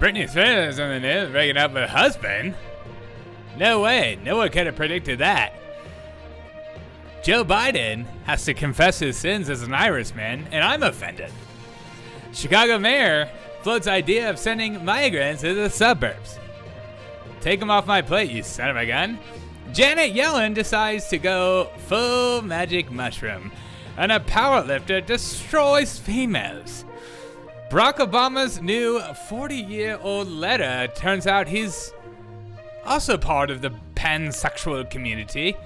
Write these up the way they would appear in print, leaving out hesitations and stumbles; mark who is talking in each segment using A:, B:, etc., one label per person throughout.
A: Britney Spears in the news breaking up with her husband? No way, no one could have predicted that. Joe Biden has to confess his sins as an Irishman, and I'm offended. Chicago mayor floats idea of sending migrants to the suburbs. Take them off my plate, you son of a gun. Janet Yellen decides to go full magic mushroom, and a powerlifter destroys females. Barack Obama's new 40-year-old letter turns out he's also part of the pansexual community.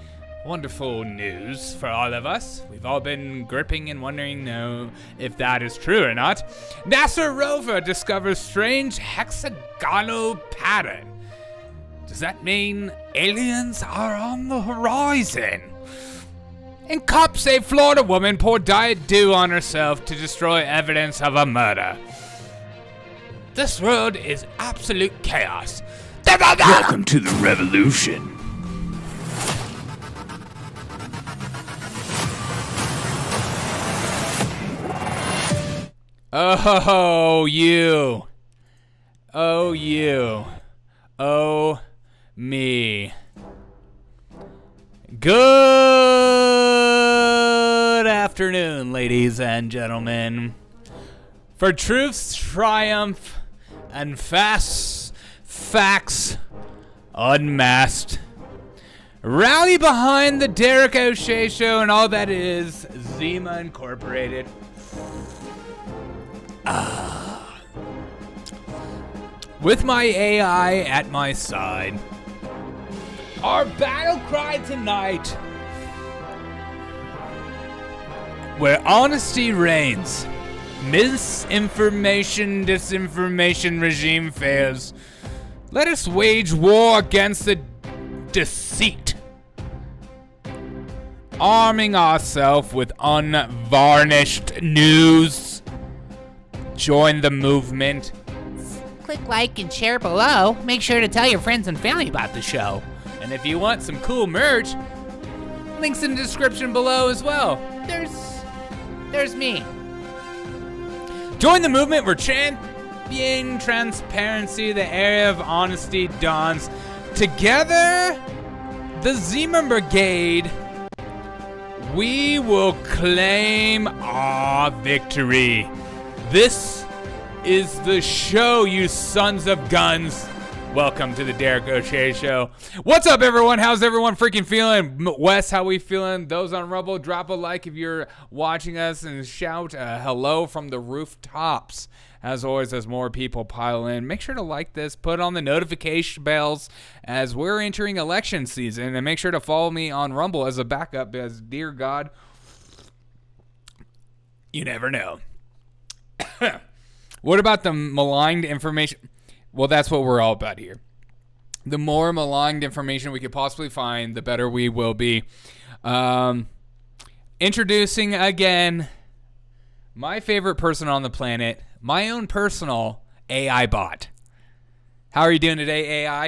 A: Wonderful news for all of us. We've all been gripping and wondering if that is true or not. NASA rover discovers strange hexagonal pattern. Does that mean aliens are on the horizon? And cops say Florida woman poured Diet Dew on herself to destroy evidence of a murder. This world is absolute chaos.
B: Welcome to the revolution.
A: Oh, you. Oh, you. Oh, me. Good afternoon, ladies and gentlemen. For truth's triumph and facts unmasked. Rally behind the Derek O'Shea Show and all that is Zima Incorporated. With my AI at my side, our battle cry tonight, where honesty reigns, misinformation, disinformation regime fails, let us wage war against the deceit, arming ourselves with unvarnished news. Join the movement. Click like and share below. Make sure to tell your friends and family about the show. And if you want some cool merch, links in the description below as well. There's me. Join the movement. We're championing transparency. The era of honesty dawns. Together, the Zima Brigade, we will claim our victory. This is the show, you sons of guns. Welcome to the Derek O'Shea Show. What's up, everyone? How's everyone freaking feeling? Wes, how we feeling? Those on Rumble, drop a like if you're watching us and shout hello from the rooftops. As always, as more people pile in, make sure to like this, put on the notification bells as we're entering election season, and make sure to follow me on Rumble as a backup, because dear God, you never know. What about the maligned information? Well, that's what we're all about here. The more maligned information we could possibly find, the better we will be. Introducing again my favorite person on the planet, my own personal AI bot. How are you doing today, AI?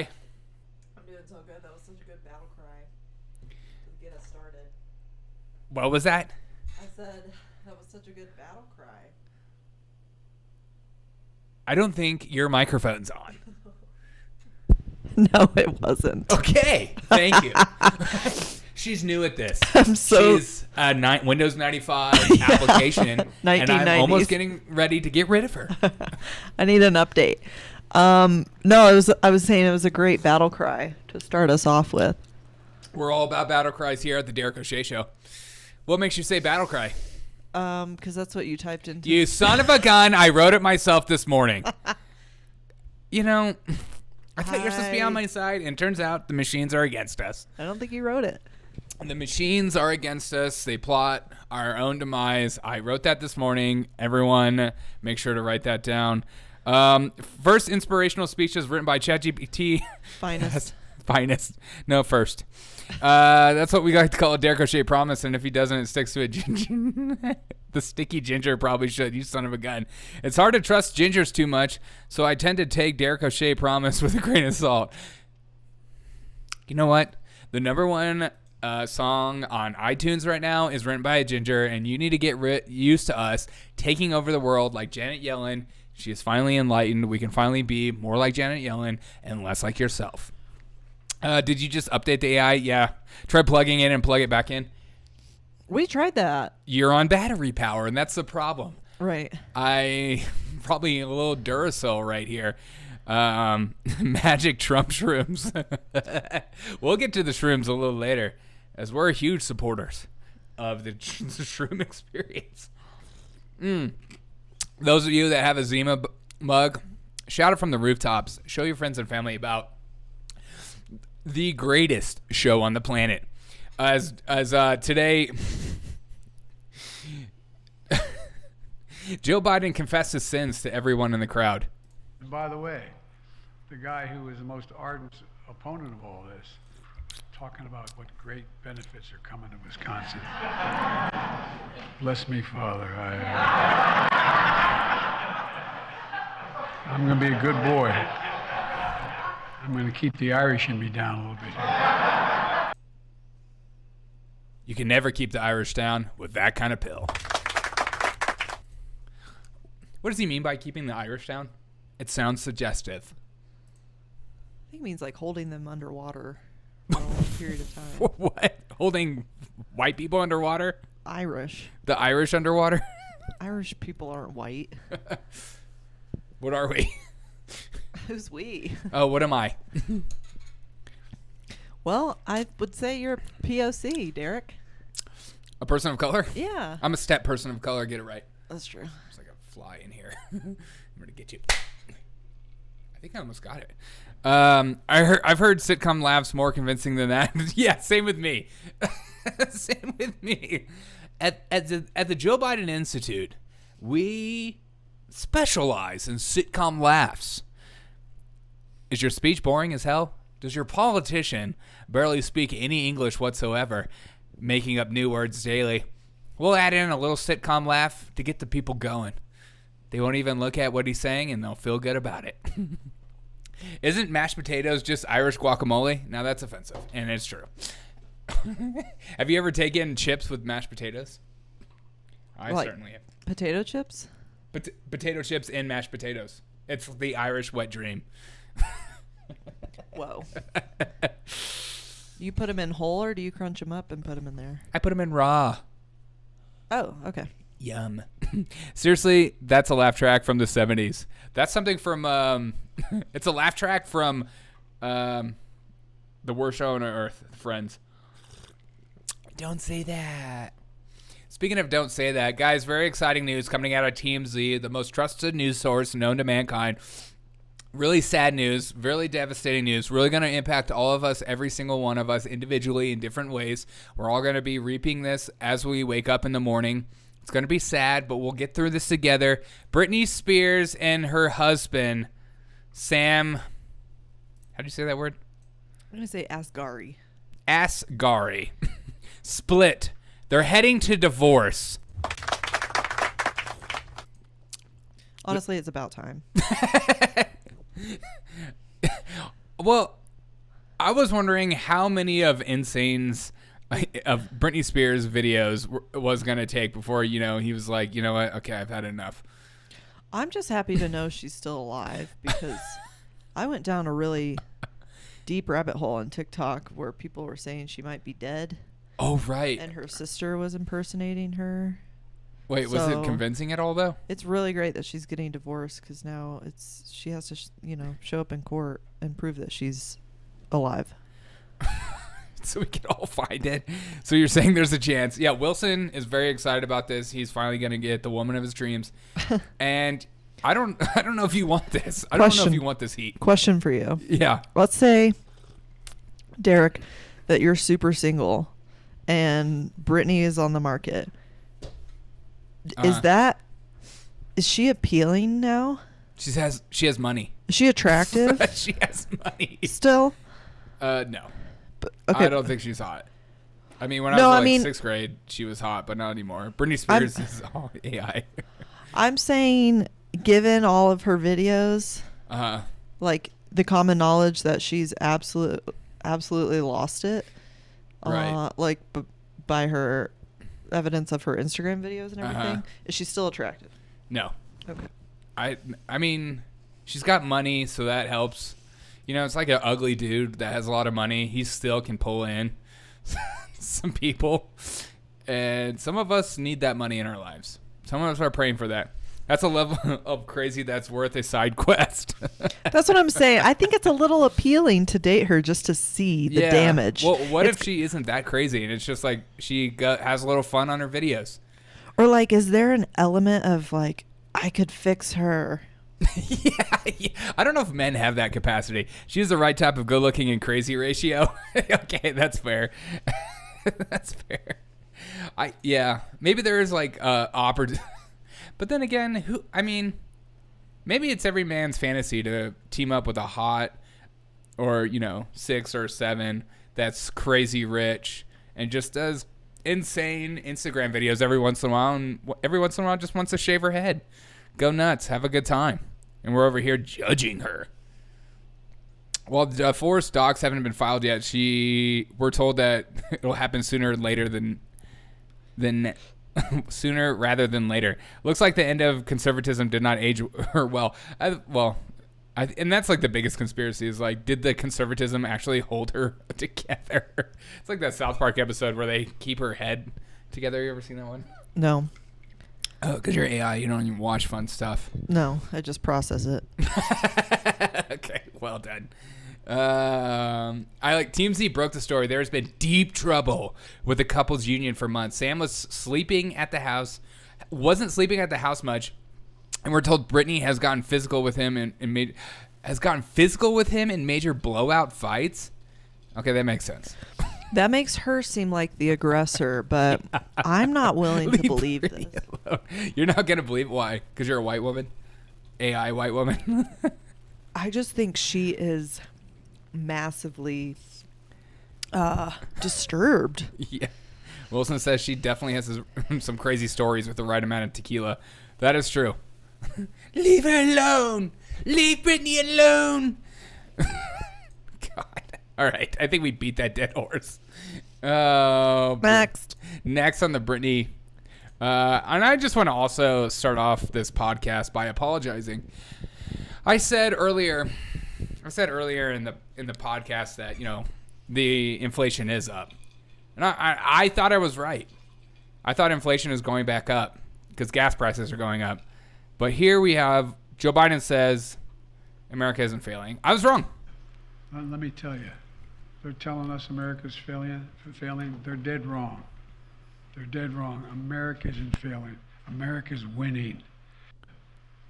C: I'm doing so good. That was such a good battle cry to get us started.
A: What was that?
C: I said that was such a good battle cry.
A: I don't think your microphone's on.
C: No, it wasn't.
A: Okay, thank you. She's new at this. She's a Windows 95 application, and I'm almost getting ready to get rid of her.
C: I need an update. No, I was saying it was a great battle cry to start us off with.
A: We're all about battle cries here at the Derek O'Shea Show. What makes you say battle cry?
C: Because that's what you typed into.
A: You son of a gun! I wrote it myself this morning. You know, I thought you were supposed to be on my side, and it turns out the machines are against us.
C: I don't think you wrote it.
A: The machines are against us. They plot our own demise. I wrote that this morning. Everyone, make sure to write that down. First inspirational speech is written by ChatGPT. Finest. No, first. That's what we like to call a Derek O'Shea promise, and if he doesn't, it sticks to a ginger. The sticky ginger probably should, you son of a gun. It's hard to trust gingers too much, so I tend to take Derek O'Shea promise with a grain of salt. You know what? The number one song on iTunes right now is written by a ginger, and you need to get used to us taking over the world like Janet Yellen. She is finally enlightened. We can finally be more like Janet Yellen and less like yourself. Did you just update the AI? Yeah. Try plugging in and plug it back in.
C: We tried that.
A: You're on battery power, and that's the problem.
C: Right.
A: I probably a little Duracell right here. Magic Trump shrooms. We'll get to the shrooms a little later, as we're huge supporters of the shroom experience. Those of you that have a Zima mug, shout it from the rooftops. Show your friends and family about the greatest show on the planet. As today, Joe Biden confessed his sins to everyone in the crowd.
D: And by the way, the guy who was the most ardent opponent of all this, talking about what great benefits are coming to Wisconsin. Bless me, Father. I'm going to be a good boy. I'm going to keep the Irish in me down a little bit.
A: You can never keep the Irish down with that kind of pill. What does he mean by keeping the Irish down? It sounds suggestive.
C: I think it means like holding them underwater for a long period of time.
A: What? Holding white people underwater?
C: Irish.
A: The Irish underwater?
C: Irish people aren't white.
A: What are we?
C: Who's we?
A: Oh, what am I?
C: Well, I would say you're POC, Derek.
A: A person of color?
C: Yeah.
A: I'm a step person of color. Get it right.
C: That's true.
A: There's like a fly in here. I'm gonna get you. I think I almost got it. I've heard sitcom laughs more convincing than that. Yeah, same with me. Same with me. At the Joe Biden Institute, we specialize in sitcom laughs. Is your speech boring as hell? Does your politician barely speak any English whatsoever, making up new words daily? We'll add in a little sitcom laugh to get the people going. They won't even look at what he's saying, and they'll feel good about it. Isn't mashed potatoes just Irish guacamole? Now that's offensive, and it's true. Have you ever taken chips with mashed potatoes? I
C: Like
A: certainly have.
C: Potato chips?
A: Potato chips and mashed potatoes. It's the Irish wet dream.
C: Whoa. You put them in whole, or do you crunch them up and put them in there?
A: I put them in raw.
C: Oh, okay.
A: Yum. Seriously, that's a laugh track from the 70s. That's something from, it's a laugh track from The Worst Show on Earth, Friends. Don't say that. Speaking of don't say that, guys, very exciting news coming out of TMZ, the most trusted news source known to mankind. Really sad news, really devastating news, really going to impact all of us, every single one of us individually in different ways. We're all going to be reaping this as we wake up in the morning. It's going to be sad, but we'll get through this together. Britney Spears and her husband, Sam, how do you say that word?
C: I'm going to say Asghari.
A: Asghari. Split. They're heading to divorce.
C: Honestly, it's about time.
A: Well, I was wondering how many of Insane's of Britney Spears videos was going to take before, he was like, you know what? Okay, I've had enough.
C: I'm just happy to know she's still alive, because I went down a really deep rabbit hole on TikTok where people were saying she might be dead.
A: Oh, right.
C: And her sister was impersonating her.
A: Wait, was it convincing at all, though?
C: It's really great that she's getting divorced, because now she has to, show up in court and prove that she's alive.
A: So we can all find it. So you're saying there's a chance. Yeah, Wilson is very excited about this. He's finally going to get the woman of his dreams. And I don't know if you want this. I don't know if you want this heat.
C: Question for you.
A: Yeah.
C: Let's say, Derek, that you're super single and Britney is on the market. Is she appealing now?
A: She has money.
C: Is she attractive?
A: She has money.
C: Still?
A: No.
C: But, okay.
A: I don't think she's hot. I mean, when I was sixth grade, she was hot, but not anymore. Britney Spears is all AI.
C: I'm saying, given all of her videos, like the common knowledge that she's absolutely lost it,
A: right?
C: By her evidence of her Instagram videos and everything, is she still attractive?
A: No.
C: Okay.
A: I mean, she's got money, so that helps. You know, it's like an ugly dude that has a lot of money. He still can pull in some people. And some of us need that money in our lives. Some of us are praying for that. That's a level of crazy that's worth a side quest.
C: That's what I'm saying. I think it's a little appealing to date her just to see the damage.
A: Well, what if she isn't that crazy and it's just like she has a little fun on her videos?
C: Or like, is there an element of like, I could fix her?
A: Yeah. I don't know if men have that capacity. She's the right type of good looking and crazy ratio. Okay, that's fair. That's fair. Maybe there is like opportunity. But then again, maybe it's every man's fantasy to team up with a hot or, 6 or 7 that's crazy rich and just does insane Instagram videos every once in a while. And every once in a while just wants to shave her head. Go nuts. Have a good time. And we're over here judging her. Well, the forced docs haven't been filed yet. We're told that it'll happen sooner rather than later. Looks like the end of conservatism did not age her well. And that's like the biggest conspiracy is like, did the conservatism actually hold her together? It's like that South Park episode where they keep her head together. You ever seen that one?
C: No.
A: Oh, because you're AI. You don't even watch fun stuff.
C: No, I just process it.
A: Okay, well done. TMZ broke the story. There's been deep trouble with the couple's union for months. Sam wasn't sleeping at the house much, and we're told Brittany has gotten physical with him in major blowout fights. Okay, that makes sense.
C: That makes her seem like the aggressor, but I'm not willing to believe this.
A: Alone. You're not gonna believe why? Because you're a white woman, AI white woman.
C: I just think she is massively disturbed.
A: Yeah. Wilson says she definitely has some crazy stories with the right amount of tequila. That is true. Leave her alone. Leave Brittany alone. God. All right. I think we beat that dead horse. Next on the Brittany. And I just want to also start off this podcast by apologizing. I said earlier in the podcast that, the inflation is up. And I thought I was right. I thought inflation is going back up because gas prices are going up. But here we have Joe Biden says America isn't failing. I was wrong.
D: Let me tell you, they're telling us America's failing. They're dead wrong. They're dead wrong. America isn't failing. America's winning.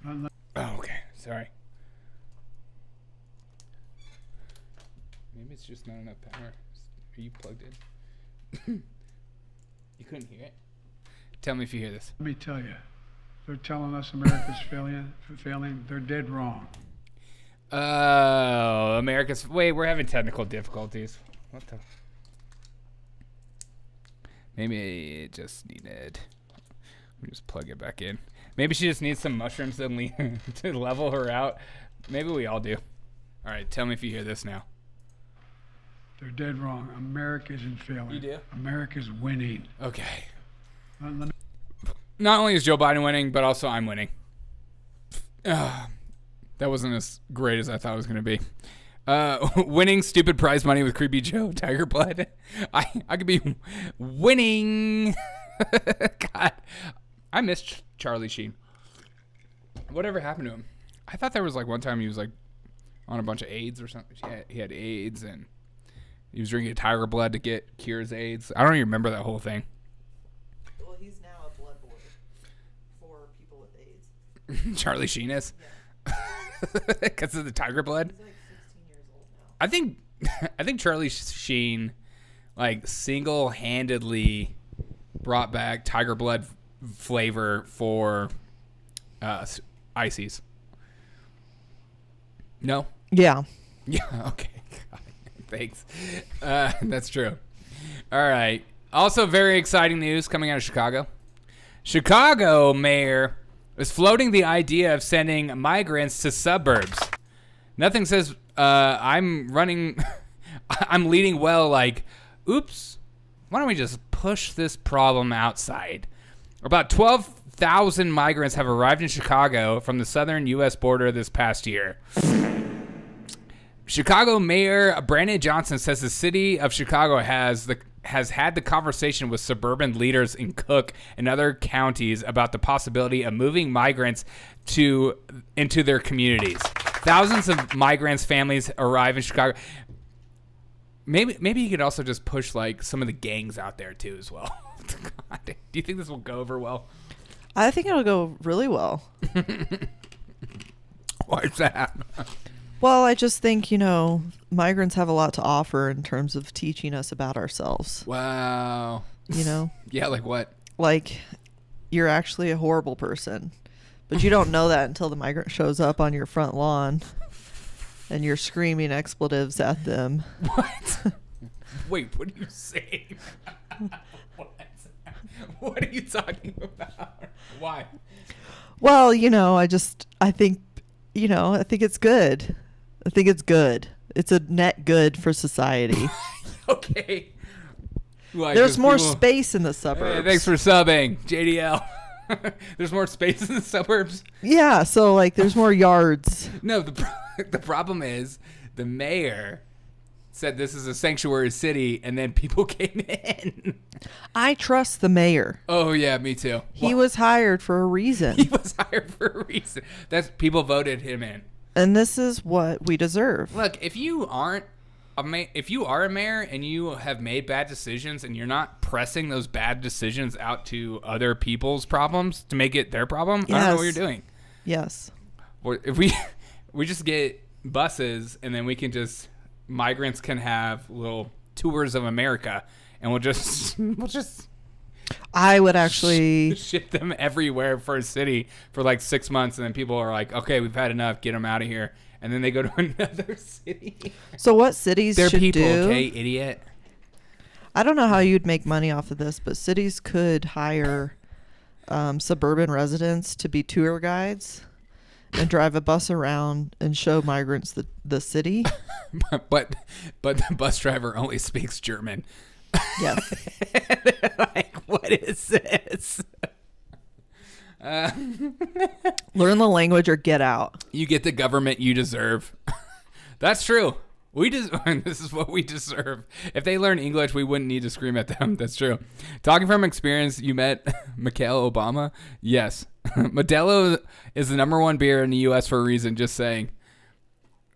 A: Oh, okay. Sorry. Maybe it's just not enough power. Are you plugged in? You couldn't hear it? Tell me if you hear this.
D: Let me tell you, they're telling us America's failing. They're dead wrong.
A: Oh, wait, we're having technical difficulties. What the? Maybe it just needed. Let me just plug it back in. Maybe she just needs some mushrooms to level her out. Maybe we all do. All right, tell me if you hear this now.
D: They're dead wrong. America isn't failing.
A: You do?
D: America's winning.
A: Okay. Not only is Joe Biden winning, but also I'm winning. That wasn't as great as I thought it was going to be. Winning stupid prize money with Creepy Joe, Tiger Blood. I could be winning. God. I missed Charlie Sheen. Whatever happened to him? I thought there was like one time he was like on a bunch of AIDS or something. He had AIDS and he was drinking Tiger Blood to cure his AIDS. I don't even remember that whole thing.
C: Well, he's now a blood boy for people with AIDS.
A: Charlie Sheen is? Yeah. Because of the Tiger Blood?
C: He's like 16 years old now.
A: I think Charlie Sheen like single-handedly brought back Tiger Blood flavor for ices. No?
C: Yeah.
A: Yeah, okay. God, thanks. That's true. All right. Also, very exciting news coming out of Chicago. Chicago mayor is floating the idea of sending migrants to suburbs. Nothing says I'm leading well like, oops, why don't we just push this problem outside? About 12 2,000 migrants have arrived in Chicago from the southern U.S. border this past year. Chicago Mayor Brandon Johnson says the city of Chicago has had the conversation with suburban leaders in Cook and other counties about the possibility of moving migrants into their communities. Thousands of migrants' families arrive in Chicago. Maybe you could also just push like some of the gangs out there too as well. God, do you think this will go over well?
C: I think it'll go really well.
A: Why is that?
C: Well, I just think, migrants have a lot to offer in terms of teaching us about ourselves.
A: Wow.
C: Yeah,
A: like what?
C: Like, you're actually a horrible person, but you don't know that until the migrant shows up on your front lawn and you're screaming expletives at them.
A: What? Wait, what are you saying? What are you talking about? Why?
C: Well, I think it's good. I think it's good. It's a net good for society.
A: Okay. Why,
C: there's more space in the suburbs.
A: Hey, thanks for subbing, JDL. There's more space in the suburbs?
C: Yeah, so there's more yards.
A: No, the problem is the mayor said this is a sanctuary city, and then people came in.
C: I trust the mayor.
A: Oh, yeah, me too.
C: He was hired for a reason.
A: He was hired for a reason. People voted him in.
C: And this is what we deserve.
A: Look, if you are a mayor and you have made bad decisions and you're not pressing those bad decisions out to other people's problems to make it their problem, I don't know what you're doing.
C: Yes.
A: Or if we just get buses and then migrants can have little tours of America and we'll just
C: I would actually
A: ship them everywhere for a city for like 6 months, and then people are like, okay, we've had enough, get them out of here, and then they go to another city.
C: So what cities
A: They're
C: should
A: people,
C: do?
A: okay, idiot.
C: I don't know how you'd make money off of this, but cities could hire suburban residents to be tour guides and drive a bus around and show migrants the city.
A: but the bus driver only speaks German.
C: Yes.
A: Like, what is this?
C: Learn the language or get out.
A: You get the government you deserve. That's true. This is what we deserve. If they learn English, we wouldn't need to scream at them. That's true. Talking from experience, you met Mikhail Obama? Yes. Modelo is the #1 beer in the U.S. for a reason. Just saying.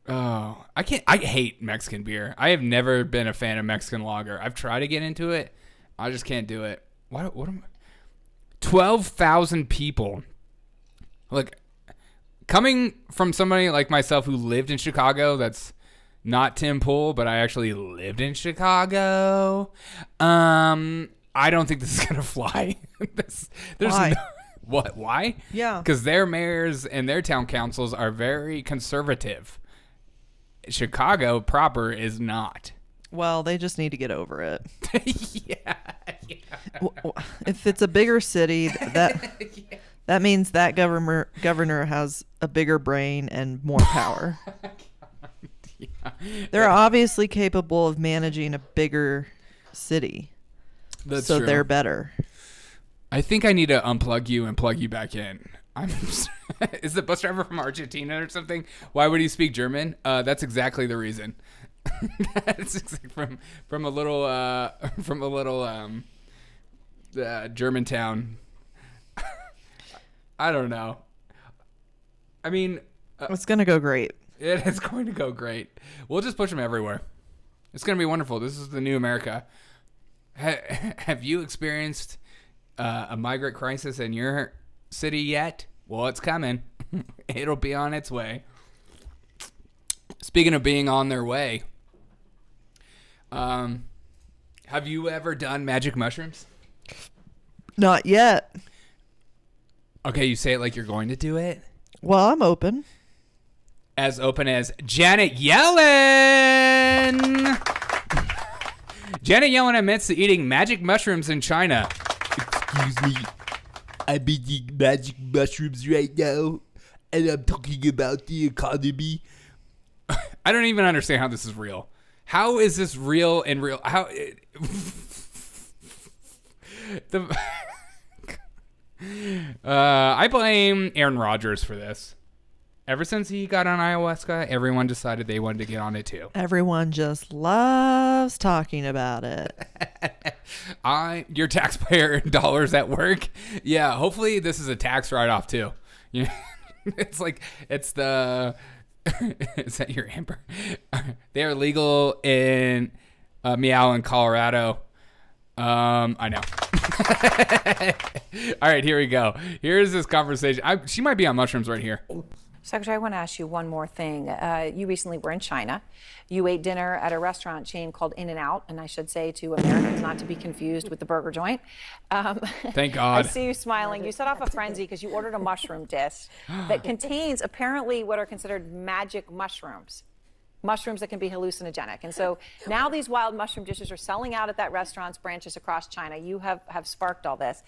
A: Oh, I hate Mexican beer. I have never been a fan of Mexican lager. I've tried to get into it. I just can't do it. What am I? 12,000 people. Look, coming from somebody like myself who lived in Chicago, that's not Tim Pool, but I actually lived in Chicago. I don't think this is gonna fly.
C: Why?
A: What? Why?
C: Yeah.
A: Because their mayors and their town councils are very conservative. Chicago proper is not.
C: Well, they just need to get over it.
A: Yeah.
C: If it's a bigger city, that means that governor has a bigger brain and more power.
A: Yeah.
C: They're obviously capable of managing a bigger city.
A: That's
C: so
A: true.
C: They're better.
A: I think I need to unplug you and plug you back in. Is the bus driver from Argentina or something? Why would he speak German? That's exactly the reason. That's from a little German town. I don't know. I mean,
C: It's gonna go great.
A: it's going to go great. We'll just push them everywhere. It's going to be wonderful. This is the new America. Have you experienced a migrant crisis in your city yet? Well, it's coming. It'll be on its way. Speaking of being on their way, have you ever done magic mushrooms?
C: Not yet.
A: Okay, you say it like you're going to do it.
C: Well, I'm open.
A: As open as Janet Yellen. Janet Yellen admits to eating magic mushrooms in China.
B: Excuse me. I'm eating magic mushrooms right now, and I'm talking about the economy.
A: I don't even understand how this is real. How is this real and real? I blame Aaron Rodgers for this. Ever since he got on ayahuasca, everyone decided they wanted to get on it too.
C: Everyone just loves talking about it.
A: Your taxpayer dollars at work. Yeah, hopefully this is a tax write-off too. Yeah, it's the. Is that your Amber? They are legal in Meow in Colorado. I know. All right, here we go. Here's this conversation. She might be on mushrooms right here.
E: Secretary, I want to ask you one more thing. You recently were in China. You ate dinner at a restaurant chain called In-N-Out, and I should say to Americans not to be confused with the burger joint.
A: Thank God.
E: I see you smiling. You set off a frenzy because you ordered a mushroom dish that contains apparently what are considered magic mushrooms. Mushrooms that can be hallucinogenic. And so now these wild mushroom dishes are selling out at that restaurant's branches across China. You have sparked all this.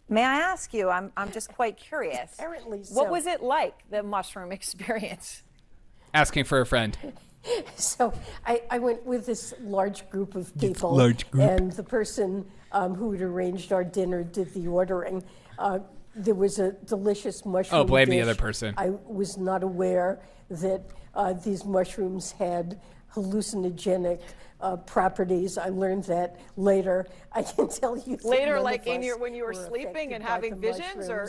E: May I ask you, I'm just quite curious.
F: Apparently so.
E: What was it like, the mushroom experience?
A: Asking for a friend.
F: So I went with this large group of people.
B: Large group.
F: And the person who had arranged our dinner did the ordering. There was a delicious mushroom
A: Oh, blame the
F: dish.
A: other person.
F: I was not aware that these mushrooms had hallucinogenic properties. I learned that later. I can tell you that
E: Later,
F: none
E: like
F: of us
E: when you were sleeping
F: affected
E: and
F: by
E: having
F: the
E: visions, or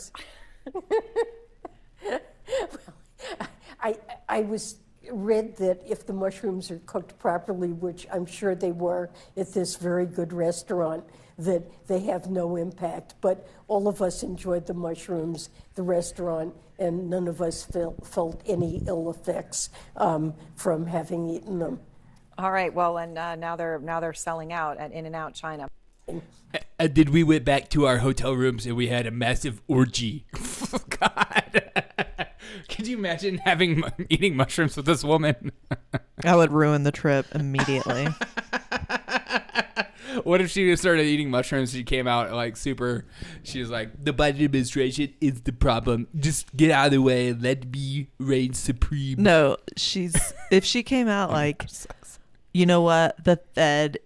F: I was read that if the mushrooms are cooked properly, which I'm sure they were at this very good restaurant, that they have no impact. But all of us enjoyed the mushrooms, the restaurant, and none of us felt any ill effects from having eaten them.
E: all right. Well, and now they're selling out at In-N-Out China.
B: And then we went back to our hotel rooms and we had a massive orgy.
A: God. Could you imagine eating mushrooms with this woman?
C: I would ruin the trip immediately.
A: What if she started eating mushrooms? She came out like super. She was like,
B: The Biden administration is the problem. Just get out of the way and let me reign supreme.
C: No, if she came out like, you know what, the Fed,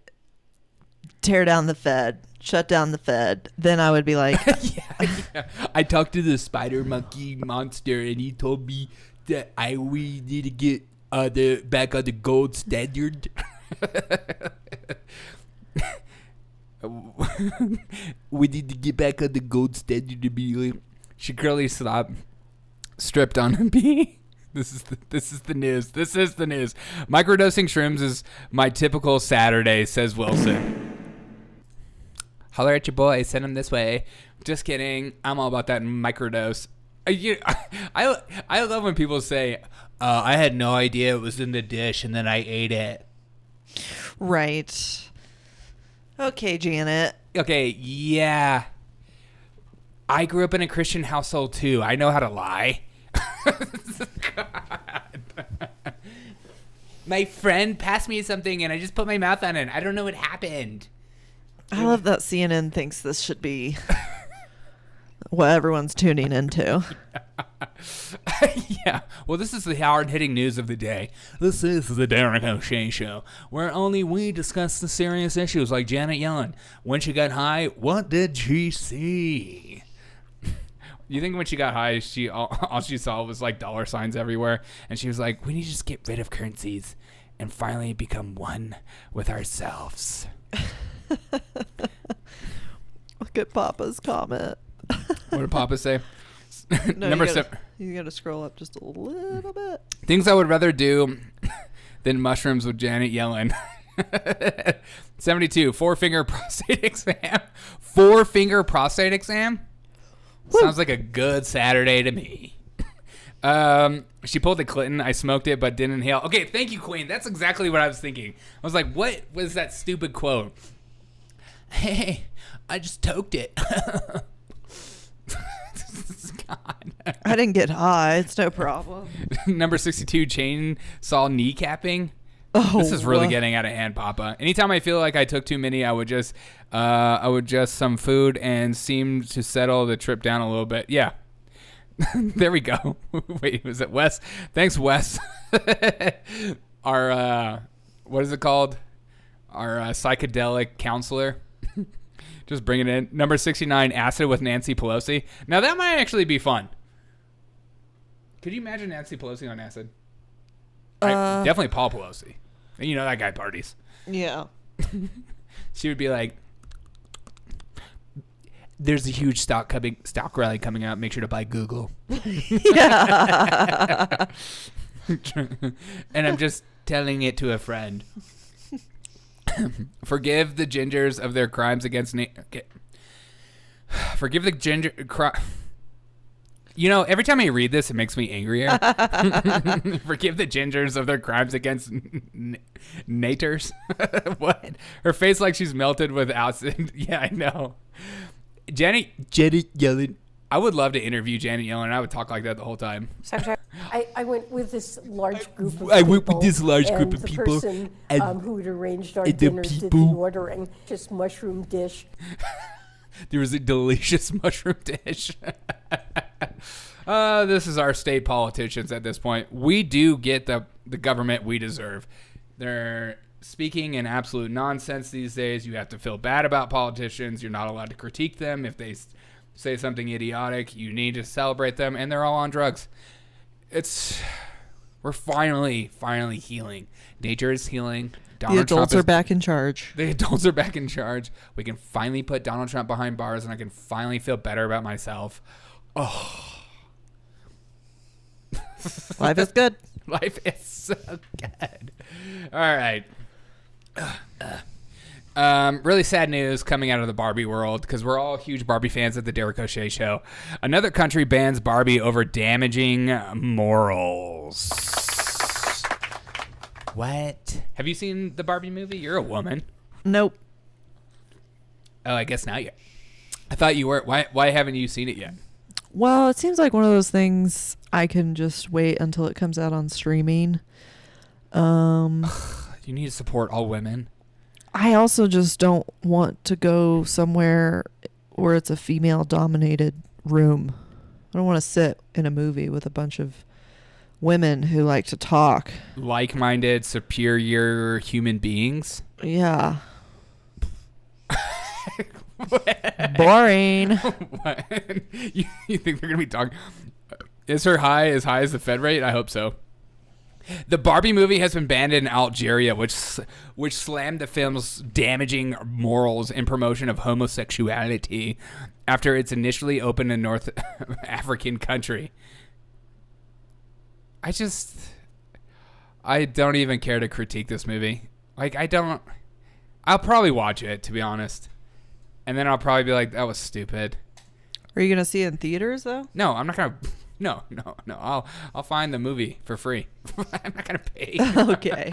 C: tear down the Fed, shut down the Fed, then I would be like,
B: Yeah. I talked to the spider monkey monster and he told me that we need to get back on the gold standard. We need to get back on the gold standard immediately.
A: she curly stripped on a bee. This is the news. This is the news. Microdosing shrooms is my typical Saturday, says Wilson. Holler at your boy. Send him this way. Just kidding. I'm all about that microdose. I love when people say,
B: I had no idea it was in the dish and then I ate it.
C: right. Okay, Janet.
A: okay, yeah. I grew up in a Christian household too. I know how to lie. God. My friend passed me something and I just put my mouth on it. I don't know what happened.
C: I love that CNN thinks this should be what everyone's tuning into.
A: Yeah. Well, this is the hard-hitting news of the day. This is the Derek O'Shea Show, where only we discuss the serious issues like Janet Yellen. When she got high, what did she see? You think when she got high, all she saw was like dollar signs everywhere, and she was like, we need to just get rid of currencies and finally become one with ourselves.
C: Look at Papa's comment.
A: What did Papa say?
C: No,
A: Number
C: you gotta,
A: 7.
C: you gotta scroll up just a little bit.
A: Things I would rather do than mushrooms with Janet Yellen. 72. 4-finger prostate exam. 4-finger prostate exam? Sounds like a good Saturday to me. She pulled the Clinton. I smoked it, but didn't inhale. Okay, thank you, Queen. That's exactly what I was thinking. I was like, what was that stupid quote? Hey, I just toked it. God.
C: I didn't get high. It's no problem.
A: Number 62, chainsaw kneecapping.
C: Oh,
A: This is really getting out of hand, Papa. Anytime I feel like I took too many, I would just some food and seem to settle the trip down a little bit. Yeah. There we go. Wait, was it Wes? Thanks, Wes. Our, what is it called? Our psychedelic counselor. Just bring it in. Number 69, Acid with Nancy Pelosi. Now, that might actually be fun. Could you imagine Nancy Pelosi on acid? Definitely Paul Pelosi. You know that guy parties.
C: Yeah.
A: She would be like, there's a huge stock rally coming out. Make sure to buy Google.
C: Yeah.
A: And I'm just telling it to a friend. Forgive the gingers of their crimes against forgive the ginger You know, every time I read this, it makes me angrier. Forgive the gingers of their crimes against naters. What? Her face like she's melted with acid. Yeah, I know. Janet Yellen. I would love to interview Janet Yellen. I would talk like that the whole time.
F: I went with this large group of people.
B: I went with this large group of
F: the
B: people,
F: person
B: and-
F: who had arranged our
B: and the
F: dinner did the
B: people-
F: ordering. Just mushroom dish.
A: There was a delicious mushroom dish. This is our state politicians at this point. We do get the government we deserve. They're speaking in absolute nonsense these days. You have to feel bad about politicians. You're not allowed to critique them. If they say something idiotic, you need to celebrate them, and they're all on drugs. We're finally healing. Nature is healing.
C: The adults are back in charge.
A: The adults are back in charge. We can finally put Donald Trump behind bars, and I can finally feel better about myself. Oh.
C: Life is good.
A: Life is so good. All right. Really sad news coming out of the Barbie world, because we're all huge Barbie fans at the Derek O'Shea Show. Another country bans Barbie over damaging morals. What? Have you seen the Barbie movie? You're a woman.
C: Nope.
A: Oh, I guess now you. I thought you were. Why haven't you seen it yet?
C: Well, it seems like one of those things I can just wait until it comes out on streaming.
A: You need to support all women.
C: I also just don't want to go somewhere where it's a female-dominated room. I don't want to sit in a movie with a bunch of women who like to talk.
A: Like-minded, superior human beings.
C: Yeah. Boring.
A: What? You think they're going to be talking? Is her high as the Fed rate? I hope so. The Barbie movie has been banned in Algeria, which slammed the film's damaging morals and promotion of homosexuality after it's initially opened in North African country. I don't even care to critique this movie. Like, I'll probably watch it, to be honest. And then I'll probably be like, that was stupid.
C: Are you going to see it in theaters, though?
A: No, I'm not going to. No. I'll find the movie for free. I'm not going to pay.
C: Okay.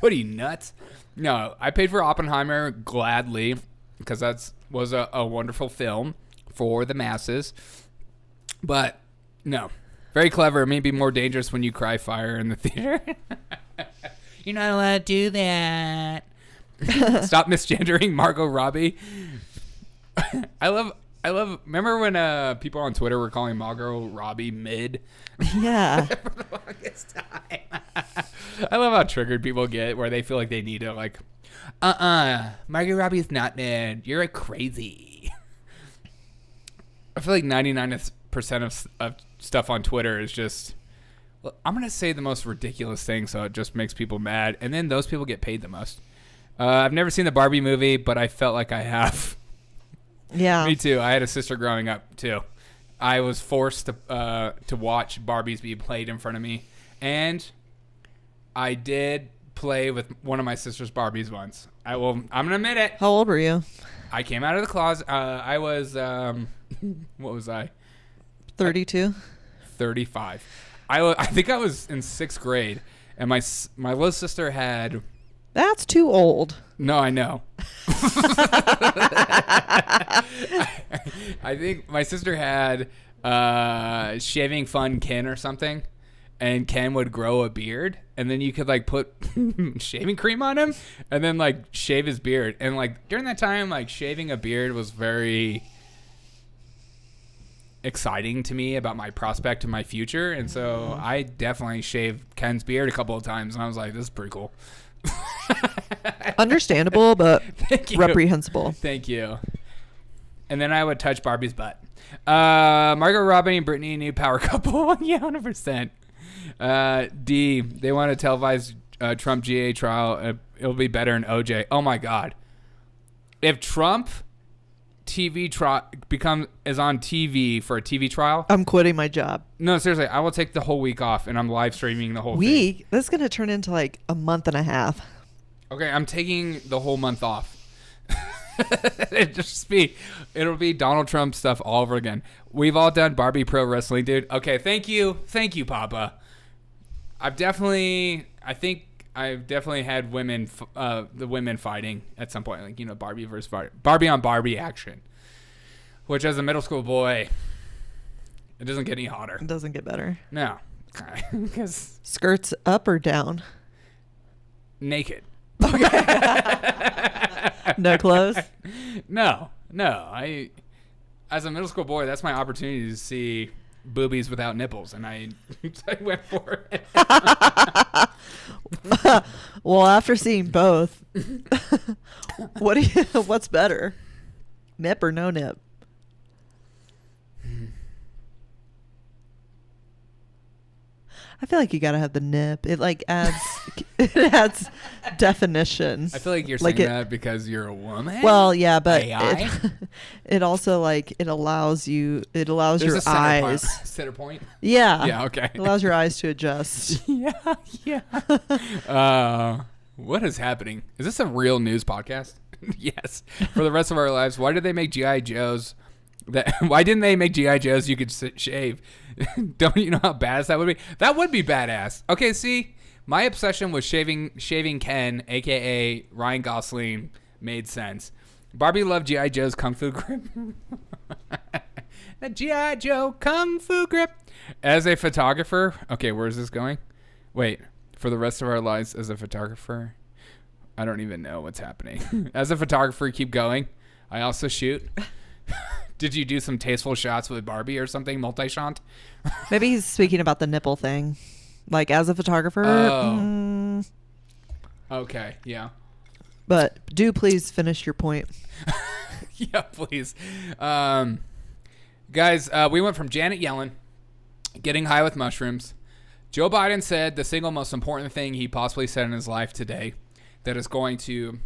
A: What are you, nuts? No, I paid for Oppenheimer gladly because that was a wonderful film for the masses. But, no. Very clever. It may be more dangerous when you cry fire in the theater. You're not allowed to do that. Stop misgendering Margot Robbie. I love. Remember when people on Twitter were calling Margot Robbie mid?
C: Yeah.
A: For the longest time. I love how triggered people get, where they feel like they need to like, Margot Robbie's not mid. You're crazy. I feel like 99% of stuff on Twitter is just, well, I'm gonna say the most ridiculous thing, so it just makes people mad, and then those people get paid the most. I've never seen the Barbie movie, but I felt like I have.
C: Yeah.
A: Me too. I had a sister growing up too. I was forced to watch Barbies be played in front of me, and I did play with one of my sister's Barbies once. I'm gonna admit it.
C: How old were you?
A: I came out of the closet. I was what was I?
C: 32.
A: 35. I think I was in 6th grade, and my little sister had.
C: That's too old.
A: No, I know. I think my sister had shaving fun Ken or something, and Ken would grow a beard, and then you could like put shaving cream on him and then like shave his beard. And like during that time, like shaving a beard was very exciting to me about my prospect of my future, and so I definitely shaved Ken's beard a couple of times, and I was like, this is pretty cool.
C: Understandable, but
A: Thank you.
C: reprehensible.
A: Thank you. And then I would touch Barbie's butt. Margot Robbie and Britney, new power couple. Yeah, 100%. D, they want to televise Trump GA trial. It'll be better in OJ. Oh my God. If Trump TV trial is on TV for a TV trial,
C: I'm quitting my job.
A: no, seriously, I will take the whole week off and I'm live streaming the whole thing.
C: Week? That's going to turn into like a month and a half.
A: Okay, I'm taking the whole month off. It'll be Donald Trump stuff all over again. We've all done Barbie Pro Wrestling, dude. Okay, thank you, Papa. I think I've definitely had the women fighting at some point, like, you know, Barbie versus Barbie on Barbie action. Which, as a middle school boy, it doesn't get any hotter.
C: It doesn't get better.
A: No, because
C: Skirts up or down?
A: naked.
C: No clothes?
A: No. As a middle school boy, that's my opportunity to see boobies without nipples, and I went for it.
C: Well, after seeing both, what's better? Nip or no nip? I feel like you gotta have the nip. It like adds definition.
A: I feel like you're saying that because you're a woman.
C: Well, yeah, but
A: AI?
C: it also like it allows your
A: There's a
C: eyes.
A: center point.
C: Yeah.
A: Yeah, okay.
C: It allows your eyes to adjust.
A: Yeah. What is happening? Is this a real news podcast? Yes. For the rest of our lives, why did they make GI Joes? Why didn't they make GI Joes you could shave? Don't you know how badass that would be? That would be badass. Okay, see, my obsession with shaving Ken, aka Ryan Gosling, made sense. Barbie loved GI Joe's Kung Fu grip. The GI Joe Kung Fu grip. As a photographer, okay, where is this going? Wait, for the rest of our lives as a photographer, I don't even know what's happening. As a photographer, keep going. I also shoot. Did you do some tasteful shots with Barbie or something, multi-shot?
C: Maybe he's speaking about the nipple thing. Like, as a photographer.
A: Oh. Okay, yeah.
C: But do please finish your point.
A: Yeah, please. Guys, we went from Janet Yellen getting high with mushrooms. Joe Biden said the single most important thing he possibly said in his life today that is going to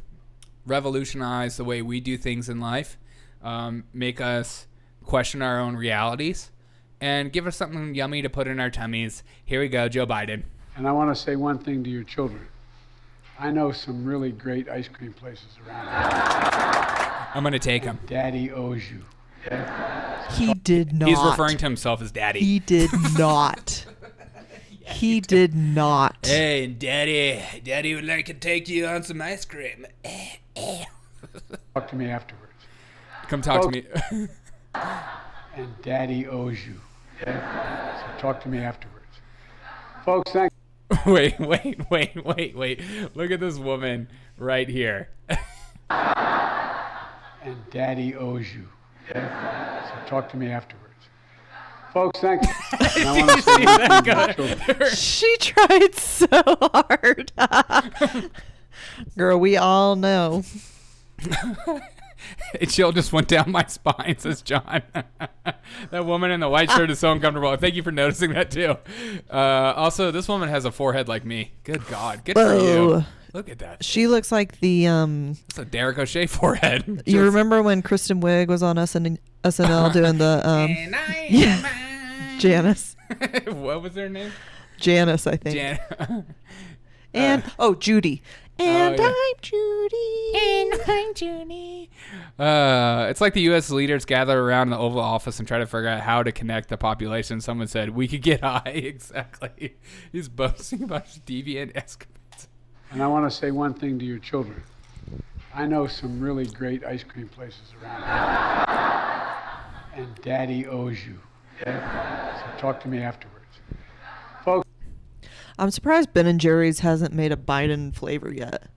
A: revolutionize the way we do things in life, make us question our own realities, and give us something yummy to put in our tummies. Here we go, Joe Biden.
D: And I want to say one thing to your children. I know some really great ice cream places around here.
A: I'm going to take him.
D: Daddy owes you.
C: He did not.
A: He's referring to himself as daddy.
C: He did not. He did not.
A: Hey, Daddy would like to take you on some ice cream.
D: Talk to me afterwards.
A: Come talk to me.
D: And Daddy owes you. So talk to me afterwards. Folks, thank
A: Wait. Look at this woman right here.
D: And Daddy owes you. So talk to me afterwards. Folks, thank you. And I want to say one thing to your children.
C: She tried so hard. Girl, we all know.
A: A chill just went down my spine, says John. That woman in the white shirt is so uncomfortable. Thank you for noticing that, too. Also, this woman has a forehead like me. Good God. Good for you. Look at that.
C: She looks like the
A: It's a Derek O'Shea forehead.
C: You remember when Kristen Wiig was on SNL doing the Janice.
A: What was her name?
C: Janice, I think. And Judy. And
A: yeah.
C: I'm Judy.
A: And I'm Judy. It's like the U.S. leaders gather around the Oval Office and try to figure out how to connect the population. Someone said, we could get high. Exactly. He's boasting about his deviant escapades.
D: And I want to say one thing to your children. I know some really great ice cream places around here. And Daddy owes you. So talk to me afterwards. Folks.
C: I'm surprised Ben & Jerry's hasn't made a Biden flavor yet.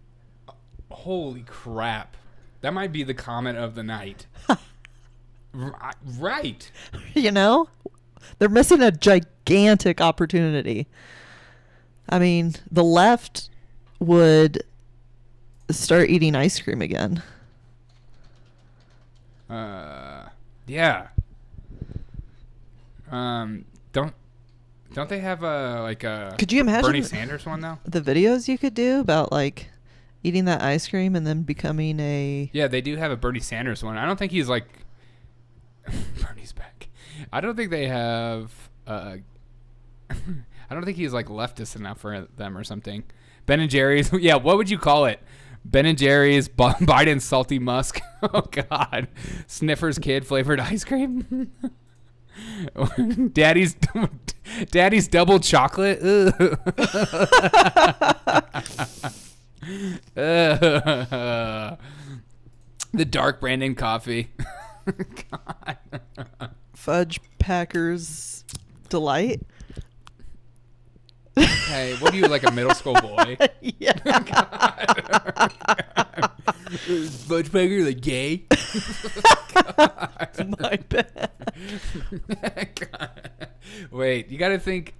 A: Holy crap. That might be the comment of the night. Right.
C: You know? They're missing a gigantic opportunity. I mean, the left would start eating ice cream again.
A: Yeah. Don't they have a
C: Could you imagine
A: Bernie Sanders one though?
C: the videos you could do about like eating that ice cream and then becoming a...
A: Yeah, they do have a Bernie Sanders one. I don't think he's like Bernie's back. I don't think they have I don't think he's like leftist enough for them or something. Ben and Jerry's. Yeah, what would you call it? Ben and Jerry's Biden's Salty Musk. Oh God. Sniffers Kid flavored ice cream. Daddy's double chocolate. The dark Brandon coffee. God.
C: Fudge Packers Delight.
A: Hey, what are you, like a middle school boy?
C: Yeah.
B: Fudge Packer, like gay?
C: My bad.
A: Wait, you gotta think.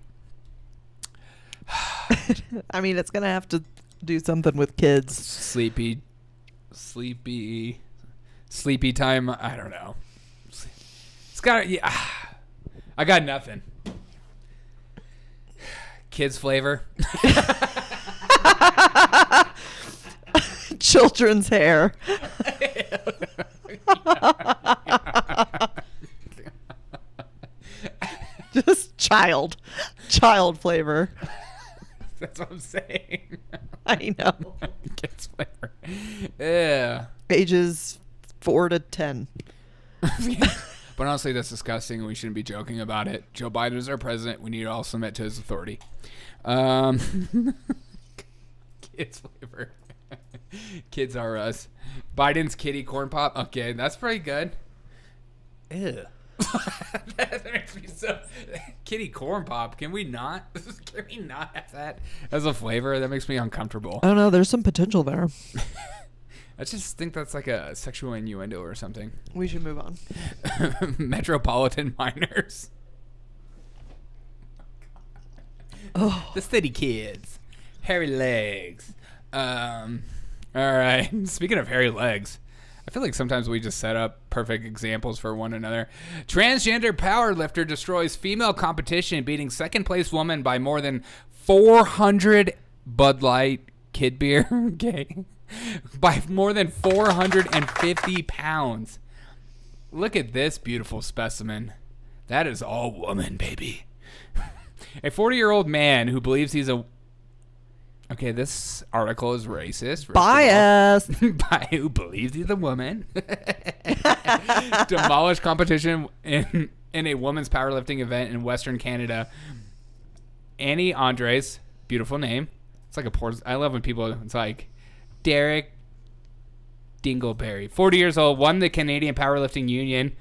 C: I mean, it's gonna have to do something with kids.
A: Sleepy time. I don't know. It's got. Yeah, I got nothing. Kids flavor.
C: Children's hair. Just child flavor.
A: That's what I'm saying.
C: I know.
A: Kids flavor. Yeah.
C: Ages 4 to 10.
A: But honestly, that's disgusting, and we shouldn't be joking about it. Joe Biden is our president. We need to all submit to his authority. Kids flavor. Kids are us. Biden's kitty corn pop. Okay, that's pretty good. Ew. That makes me so... Kitty corn pop. Can we not have that as a flavor? That makes me uncomfortable.
C: I don't know. There's some potential there.
A: I just think that's like a sexual innuendo or something.
C: We should move on.
A: Metropolitan miners.
C: Oh.
A: The city kids. Hairy legs. All right. Speaking of hairy legs, I feel like sometimes we just set up perfect examples for one another. Transgender powerlifter destroys female competition, beating second place woman by more than 400 Bud Light kid beer. Okay. By more than 450 pounds. Look at this beautiful specimen. That is all woman, baby. A 40-year-old man who believes he's a... Okay, this article is racist.
C: Biased.
A: Who believes he's a woman. Demolished competition in a women's powerlifting event in Western Canada. Annie Andres, beautiful name. It's like a port. I love when people, it's like Derek Dingleberry, 40 years old, won the Canadian Powerlifting Union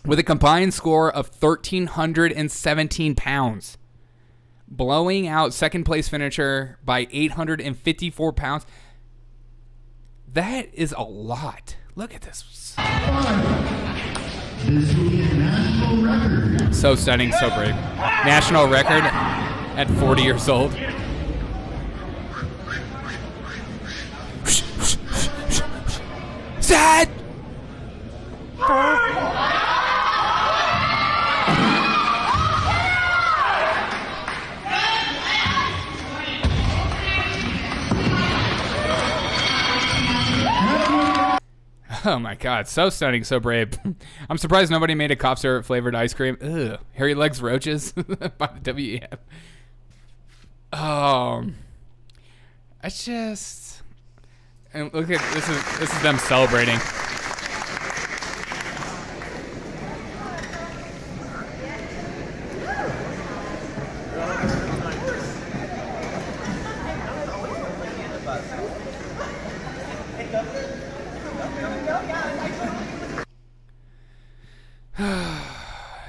A: with a combined score of 1,317 pounds, blowing out second place finisher by 854 pounds. That is a lot. Look at this. So stunning, so brave. National record at 40 years old. Sad. Oh my God, so stunning, so brave. I'm surprised nobody made a cough syrup flavored ice cream. Ugh, hairy legs roaches by the WEF. I just... And look at this is them celebrating.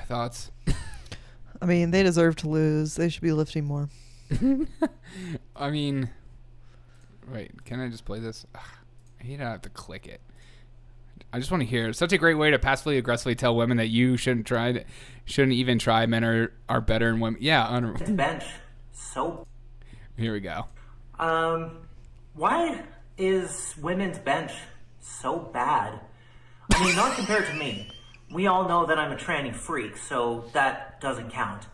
A: Thoughts?
C: I mean, they deserve to lose. They should be lifting more.
A: I mean, wait, can I just play this? Ugh, I hate I have to click it. I just want to hear. It's such a great way to passively aggressively tell women that you shouldn't even try. Men are better than women. Yeah,
G: bench. So
A: here we go.
G: Why is women's bench so bad? I mean, not compared to me. We all know that I'm a tranny freak, so that doesn't count.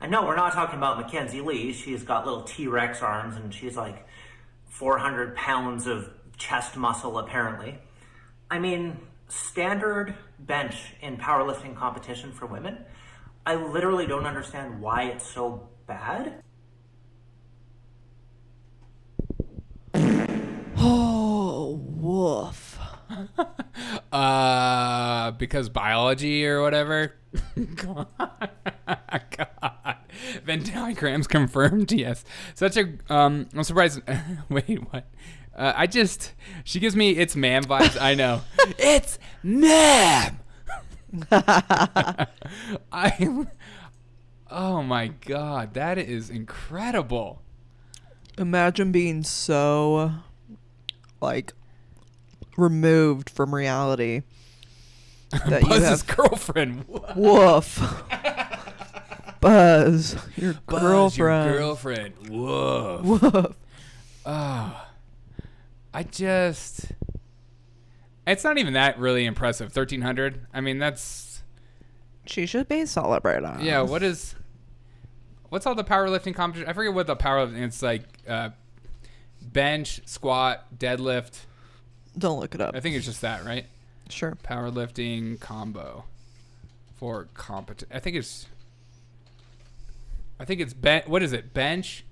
G: And no, we're not talking about Mackenzie Lee. She's got little T-Rex arms and she's like 400 pounds of chest muscle, apparently. I mean, standard bench in powerlifting competition for women, I literally don't understand why it's so bad.
C: Oh, woof.
A: Because biology or whatever. God. Venn diagrams confirmed. Yes. Such a I'm surprised. Wait, what? She gives me it's ma'am vibes. I know. It's ma'am. Oh my God, that is incredible.
C: Imagine being so, like, removed from reality that you
A: Buzz's
C: have
A: girlfriend.
C: woof. Buzz, your
A: Buzz,
C: girlfriend.
A: your girlfriend. Woof.
C: Woof.
A: Oh, it's not even that really impressive. 1,300. I mean, that's.
C: She should be celebrated.
A: Yeah. What's all the powerlifting competition? I forget what the powerlifting. It's like bench, squat, deadlift.
C: Don't look it up.
A: I think it's just that, right?
C: Sure.
A: Powerlifting combo for competition. I think it's what is it? Bench.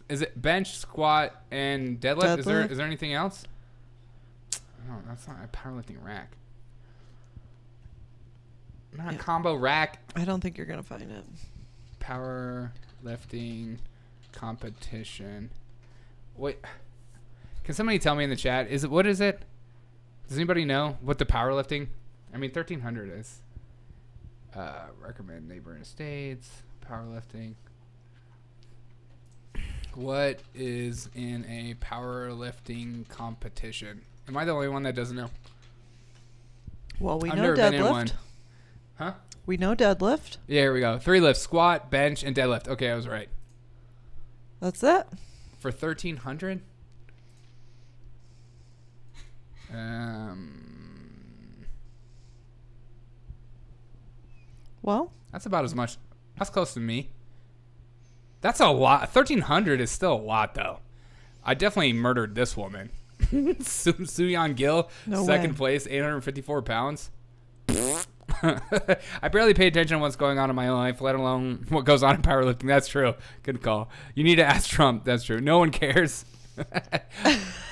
A: Is it bench, squat, and deadlift? Is there anything else? No, that's not a powerlifting rack. Not combo rack.
C: I don't think you're gonna find it.
A: Powerlifting competition. Wait, can somebody tell me in the chat? What is it? Does anybody know what the powerlifting? I mean, 1,300 is. Recommend neighboring states. Powerlifting. What is in a powerlifting competition? Am I the only one that doesn't know?
C: Well, we
A: I've
C: know
A: never been in
C: deadlift.
A: one. Huh?
C: We know deadlift.
A: Yeah, here we go. 3 lifts: squat, bench, and deadlift. Okay, I was right.
C: That's it.
A: For 1,300.
C: Well,
A: That's about as much. That's close to me. That's a lot. 1,300 is still a lot, though. I definitely murdered this woman. Suyeon Gil,
C: No
A: second
C: way.
A: place, 854 pounds. I barely pay attention to what's going on in my own life, let alone what goes on in powerlifting. That's true. Good call. You need to ask Trump. That's true. No one cares.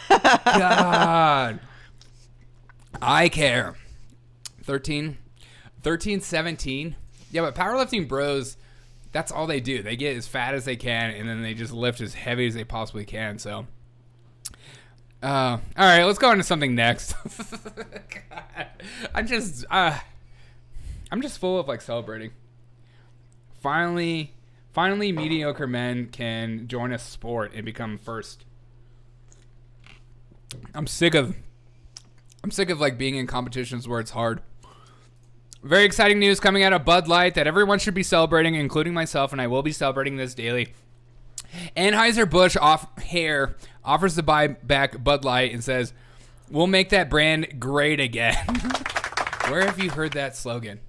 A: God. I care. 13, 17. Yeah, but powerlifting bros, that's all they do. They get as fat as they can, and then they just lift as heavy as they possibly can. So, all right, let's go on to something next. God. I'm just full of like celebrating. Finally, mediocre men can join a sport and become first. I'm sick of like being in competitions where it's hard. Very exciting news coming out of Bud Light that everyone should be celebrating, including myself, and I will be celebrating this daily. Anheuser-Busch offers to buy back Bud Light and says, "We'll make that brand great again." Where have you heard that slogan?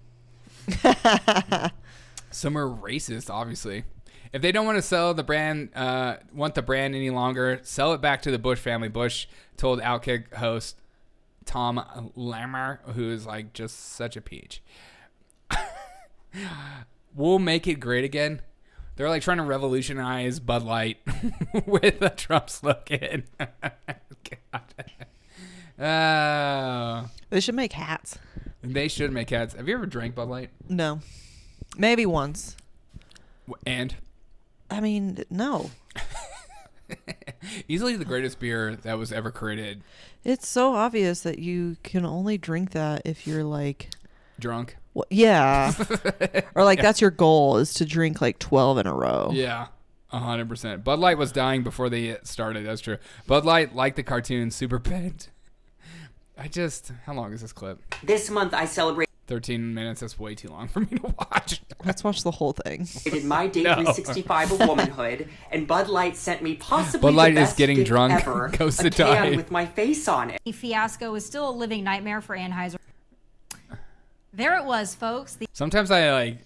A: Somewhere racist, obviously. If they don't want to sell the brand, any longer, sell it back to the Bush family. Bush told Outkick host Tom Lammer, who is like just such a peach. We'll make it great again. They're like trying to revolutionize Bud Light with a Trump slogan. God.
C: they should make hats.
A: They should make hats. Have you ever drank Bud Light?
C: No. Maybe once.
A: And?
C: I mean, no.
A: Easily the greatest beer that was ever created.
C: It's so obvious that you can only drink that if you're like
A: Drunk.
C: well, yeah. Or like that's your goal is to drink like 12 in a row.
A: Yeah, 100%. Bud Light was dying before they started. That's true. Bud Light, like the cartoon, super bent. How long is this clip?
H: This month I celebrate.
A: 13 minutes. That's way too long for me to watch.
C: Let's watch the whole thing.
H: I did my day
A: No.
H: 365 of womanhood, and Bud Light sent me possibly
A: Bud Light
H: the
A: is
H: best
A: getting
H: gift
A: drunk,
H: ever,
A: goes
H: a
A: to
H: can
A: die.
H: with my face on it.
I: The fiasco is still a living nightmare for Anheuser. There it was, folks. The
A: Sometimes I like,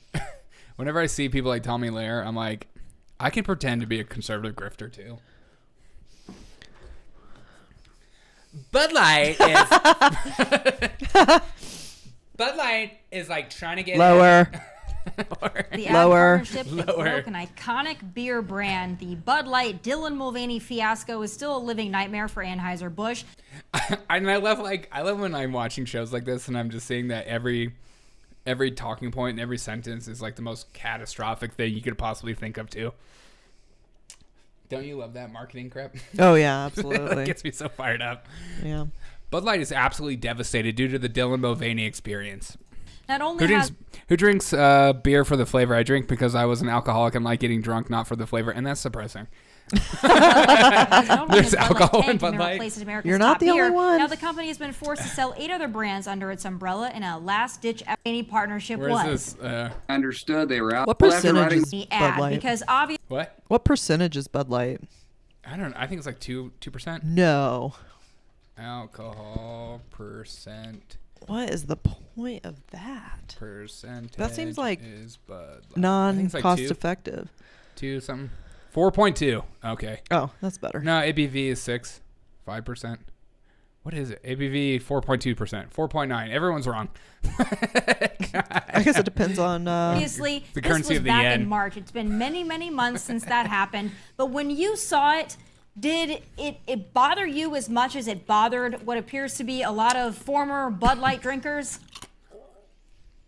A: whenever I see people like Tommy Lair, I'm like, I can pretend to be a conservative grifter too. Bud Light is like trying to get
C: Lower.
I: The ad
C: Lower.
I: partnership that
A: Lower.
I: broke an iconic beer brand. The Bud Light Dylan Mulvaney fiasco is still a living nightmare for Anheuser-Busch.
A: And I love when I'm watching shows like this and I'm just seeing that every talking point and every sentence is like the most catastrophic thing you could possibly think of too. Don't you love that marketing crap?
C: Oh yeah,
A: It
C: absolutely.
A: gets me so fired up.
C: Yeah.
A: Bud Light is absolutely devastated due to the Dylan Mulvaney experience.
I: Not only
A: Who drinks beer for the flavor? I drink because I was an alcoholic and like getting drunk, not for the flavor, and that's depressing.
I: There's
A: alcohol in Bud Light.
C: You're not the only one.
I: Now the company has been forced to sell 8 other brands under its umbrella in a last-ditch any partnership
A: Where is
I: was.
A: this?
J: Understood they were out.
C: What
J: Well, after
C: percentage
J: writing-
C: is
I: The
C: Bud
I: ad
C: Light?
I: because obviously
A: What?
C: What percentage is Bud Light?
A: I don't know. I think it's like 2%.
C: No.
A: Alcohol percent.
C: What is the point of that?
A: Percentage.
C: That seems like
A: is Bud Light. I think it's like
C: non-cost
A: 2.
C: effective.
A: 2 something. 4.2. Okay.
C: Oh, that's better.
A: No, ABV is 5%. What is it? ABV 4.2%. 4.9. Everyone's wrong.
C: I guess it depends on.
I: obviously
A: The
I: this
A: currency
I: was
A: of the
I: back
A: yen.
I: in March. It's been many, many months since that happened. But when you saw it, did it bother you as much as it bothered what appears to be a lot of former Bud Light drinkers?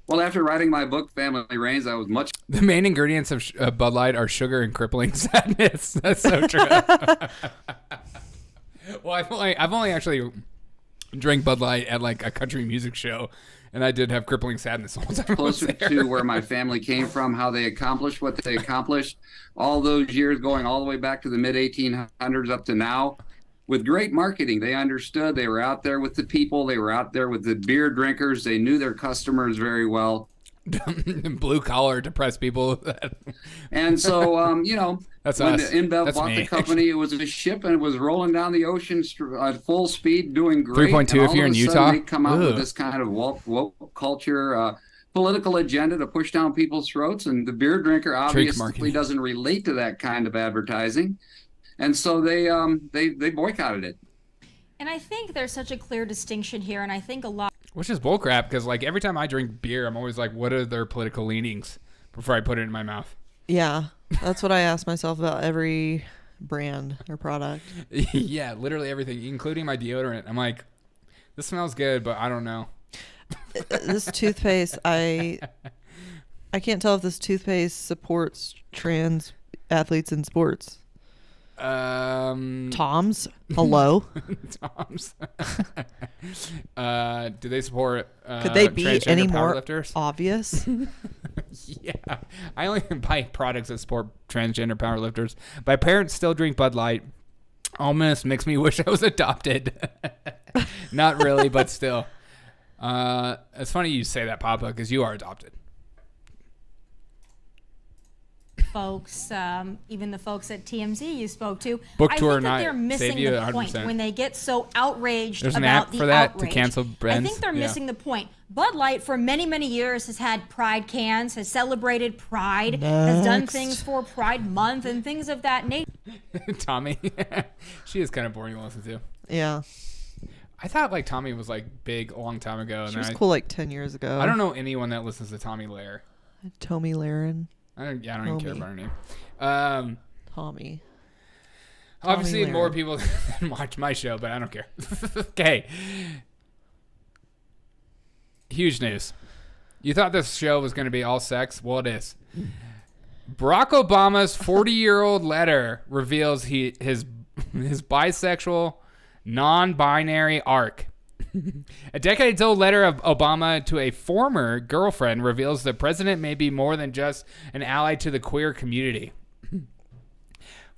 J: Well, after writing my book, Family Reigns, I was much.
A: The main ingredients of Bud Light are sugar and crippling sadness. That's so true. Well, I've only actually drank Bud Light at like a country music show, and I did have crippling sadness the whole time I was
J: Closer
A: there.
J: to where my family came from, how they accomplished what they accomplished, all those years going all the way back to the mid 1800s up to now. With great marketing, they understood. They were out there with the people. They were out there with the beer drinkers. They knew their customers very well.
A: Blue collar depressed people.
J: And so, you know,
A: That's
J: when
A: us.
J: InBev
A: That's
J: bought
A: me.
J: the company, it was a ship and it was rolling down the ocean at full speed, doing great.
A: 3.2
J: And
A: if
J: all
A: you're
J: of
A: in
J: a sudden,
A: Utah?
J: They come out
A: Ugh.
J: with this kind of woke culture, political agenda to push down people's throats, and the beer drinker obviously
A: marketing.
J: doesn't relate to that kind of advertising, and so they boycotted it.
I: And I think there's such a clear distinction here, and I think a lot.
A: Which is bullcrap because like every time I drink beer, I'm always like, what are their political leanings before I put it in my mouth?
C: Yeah, that's what I ask myself about every brand or product.
A: Yeah, literally everything, including my deodorant. I'm like, this smells good, but I don't know.
C: This toothpaste, I can't tell if this toothpaste supports trans athletes in sports. Tom's, hello.
A: Tom's. Do they support?
C: Could they be
A: transgender
C: any more
A: powerlifters?
C: obvious?
A: Yeah, I only buy products that support transgender powerlifters. My parents still drink Bud Light. Almost makes me wish I was adopted. Not really, but still. It's funny you say that, Papa, because you are adopted.
I: Folks, even the folks at TMZ you spoke to,
A: Book
I: I
A: tour
I: think that
A: not
I: they're missing
A: save you
I: the point
A: 100%.
I: when they get so outraged
A: There's an
I: about
A: app
I: the
A: for that to
I: outrage.
A: cancel
I: I
A: brands?
I: think they're
A: Yeah.
I: missing the point. Bud Light for many, many years has had pride cans, has celebrated pride, has done
C: Next.
I: things for Pride Month and things of that nature.
A: Tommy, she is kind of boring to listen to.
C: Yeah,
A: I thought like Tommy was like big a long time ago.
C: she
A: and
C: was
A: I,
C: cool like 10 years ago.
A: I don't know anyone that listens to Tommy Lair.
C: Tommy Laren.
A: I don't even care
C: Tommy.
A: about her name.
C: Tommy.
A: Obviously,
C: Lair.
A: more people than watch my show, but I don't care. Okay. Huge news. You thought this show was going to be all sex? Well, it is. Barack Obama's 40-year-old letter reveals his bisexual, non-binary arc. A decades-old letter of Obama to a former girlfriend reveals the president may be more than just an ally to the queer community.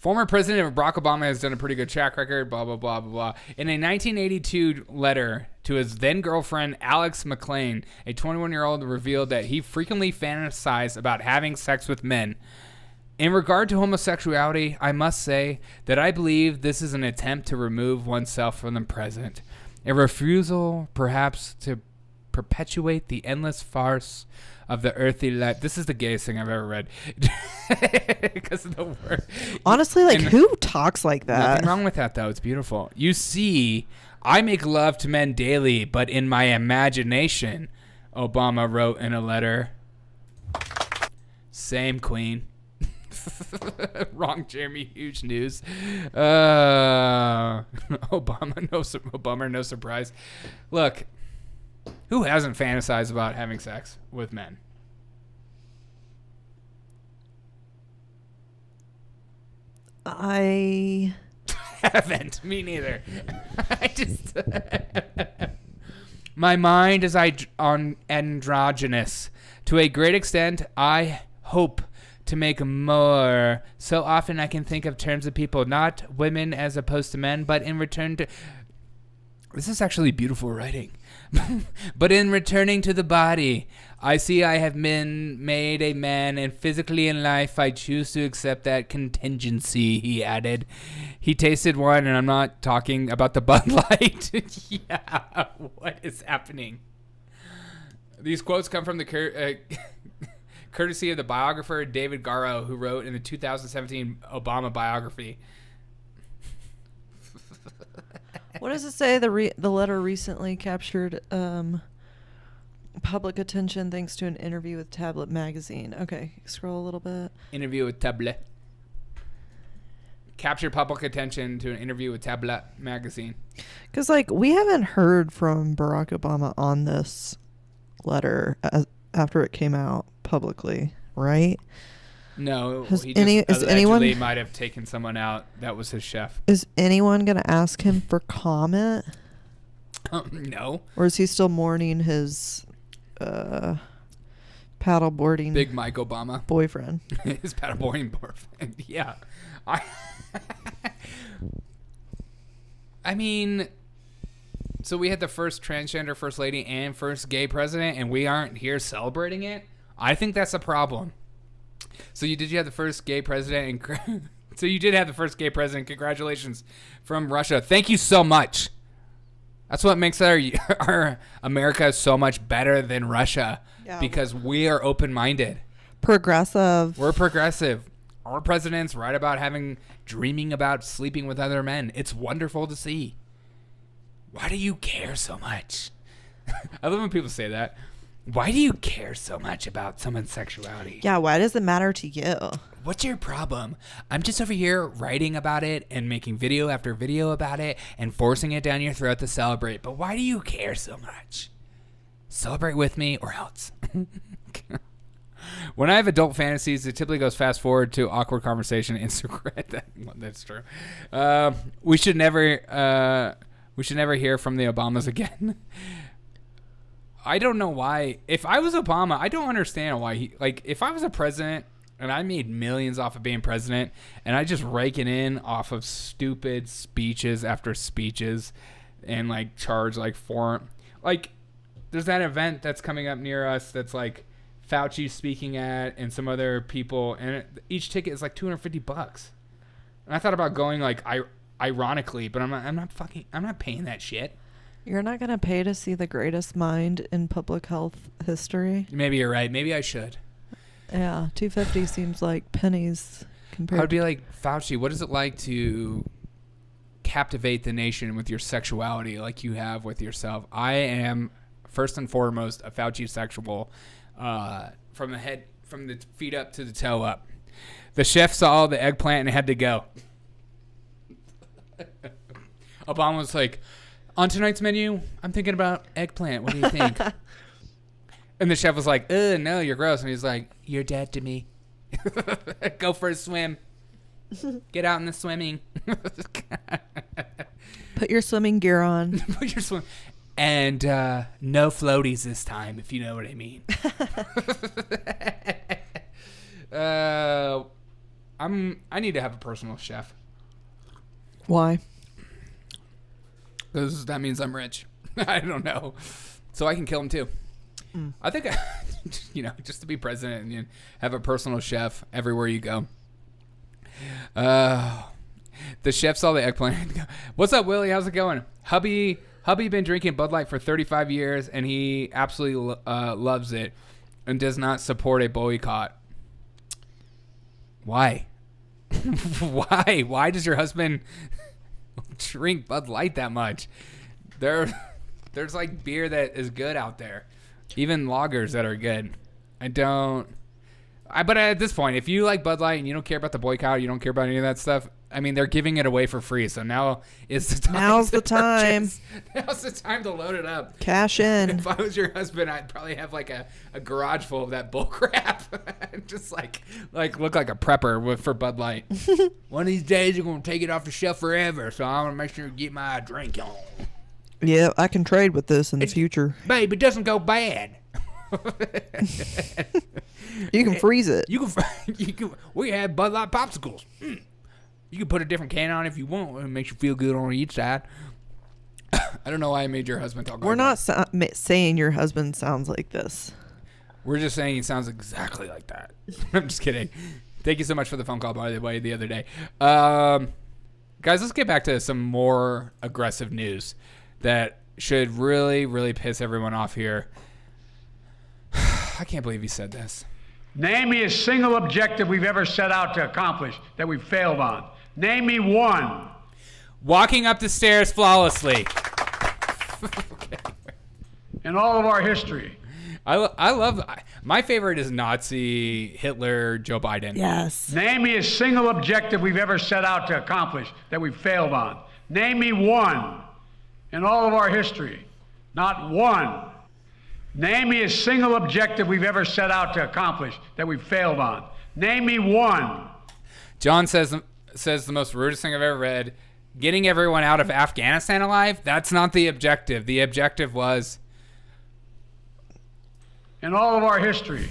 A: Former President Barack Obama has done a pretty good track record, blah, blah, blah, blah, blah. In a 1982 letter to his then-girlfriend, Alex McLean, a 21-year-old revealed that he frequently fantasized about having sex with men. In regard to homosexuality, I must say that I believe this is an attempt to remove oneself from the present. A refusal, perhaps, to perpetuate the endless farce of the earthly life. This is the gayest thing I've ever read. Because of the word.
C: Honestly, like, who talks like that?
A: Nothing wrong with that, though. It's beautiful. You see, I make love to men daily, but in my imagination, Obama wrote in a letter. Same, Queen. Wrong, Jeremy. Huge news. Obama, no surprise. Look, who hasn't fantasized about having sex with men?
C: I
A: haven't. Me neither. I just my mind is androgynous. To a great extent, I hope to make more. So often I can think of terms of people, not women as opposed to men, but in return to... This is actually beautiful writing. But in returning to the body, I see I have been made a man, and physically in life I choose to accept that contingency, he added. He tasted one, and I'm not talking about the Bud Light. Yeah, what is happening? These quotes come from the courtesy of the biographer David Garrow, who wrote in the 2017 Obama biography.
C: What does it say? The letter recently captured public attention thanks to an interview with Tablet magazine. Okay, scroll a little bit.
A: Interview with Tablet. Captured public attention to an interview with Tablet magazine.
C: Because, like, we haven't heard from Barack Obama on this letter after it came out publicly, right?
A: No, he
C: is
A: allegedly might have taken someone out. That was his chef.
C: Is anyone going to ask him for comment?
A: No.
C: Or is he still mourning his paddleboarding
A: Big Mike Obama
C: boyfriend?
A: His paddleboarding boyfriend. Yeah. I mean, so we had the first transgender first lady and first gay president, and we aren't here celebrating it? I think that's a problem. So you did have the first gay president, and Congratulations from Russia. Thank you so much. That's what makes our America so much better than Russia, because we are open-minded.
C: Progressive.
A: We're progressive. Our president's right about dreaming about sleeping with other men. It's wonderful to see. Why do you care so much? I love when people say that. Why do you care so much about someone's sexuality?
C: Yeah, why does it matter to you?
A: What's your problem? I'm just over here writing about it and making video after video about it and forcing it down your throat to celebrate. But why do you care so much? Celebrate with me or else. When I have adult fantasies, it typically goes fast forward to awkward conversation Instagram. That's true. We should never hear from the Obamas again. I don't know why. If I was Obama, I don't understand why if I was a president and I made millions off of being president and I just rake it in off of stupid speeches after speeches and charge there's that event that's coming up near us that's Fauci speaking at and some other people, and each ticket is $250. And I thought about going ironically, but I'm not paying that shit.
C: You're not going to pay to see the greatest mind in public health history?
A: Maybe you're right. Maybe I should.
C: Yeah, $250 seems like pennies compared.
A: I would be like, Fauci, what is it like to captivate the nation with your sexuality like you have with yourself? I am, first and foremost, a Fauci sexual, from the feet up to the toe up. The chef saw the eggplant and had to go. Obama was like, on tonight's menu, I'm thinking about eggplant. What do you think? And the chef was like, no, you're gross. And he's like, you're dead to me. Go for a swim. Get out in the swimming.
C: Put your swimming gear on.
A: Put your swim. And no floaties this time, if you know what I mean. I'm
B: I need to have a personal chef.
C: Why?
B: Because that means I'm rich. I don't know. So I can kill him too. I think, just to be president and have a personal chef everywhere you go. The chef saw the eggplant. What's up, Willie? How's it going? Hubby been drinking Bud Light for 35 years, and he absolutely loves it and does not support a boycott. Why? Why does your husband drink Bud Light that much? There's like beer that is good out there, even lagers that are good. But at this point, if you like Bud Light and you don't care about the boycott, you don't care about any of that stuff, I mean, they're giving it away for free. So now is the time.
C: Now's the time.
B: Now's the time to load it up.
C: Cash in.
B: If I was your husband, I'd probably have like a garage full of that bull crap. Just like look like a prepper for Bud Light. One of these days, you're going to take it off the shelf forever. So I want to make sure you get my drink on.
C: Yeah, I can trade with this in the future.
B: Babe, it doesn't go bad.
C: You can freeze it.
B: You can. We have Bud Light popsicles. You can put a different can on if you want. It makes you feel good on each side. I don't know why I made your husband talk.
C: We're not saying your husband sounds like this.
B: We're just saying he sounds exactly like that. I'm just kidding. Thank you so much for the phone call, by the way, the other day. Guys, let's get back to some more aggressive news that should really, really piss everyone off here. I can't believe he said this.
D: Name me a single objective we've ever set out to accomplish that we've failed on. Name me one.
A: Walking up the stairs flawlessly.
B: Okay.
D: In all of our history.
B: I love, my favorite is Nazi Hitler Joe Biden.
C: Yes.
D: Name me a single objective we've ever set out to accomplish that we've failed on. Name me one. In all of our history. Not one. Name me a single objective we've ever set out to accomplish that we've failed on. Name me one.
B: John says the most rudest thing I've ever read. Getting everyone out of Afghanistan alive, that's not the objective. The objective was...
D: In all of our history,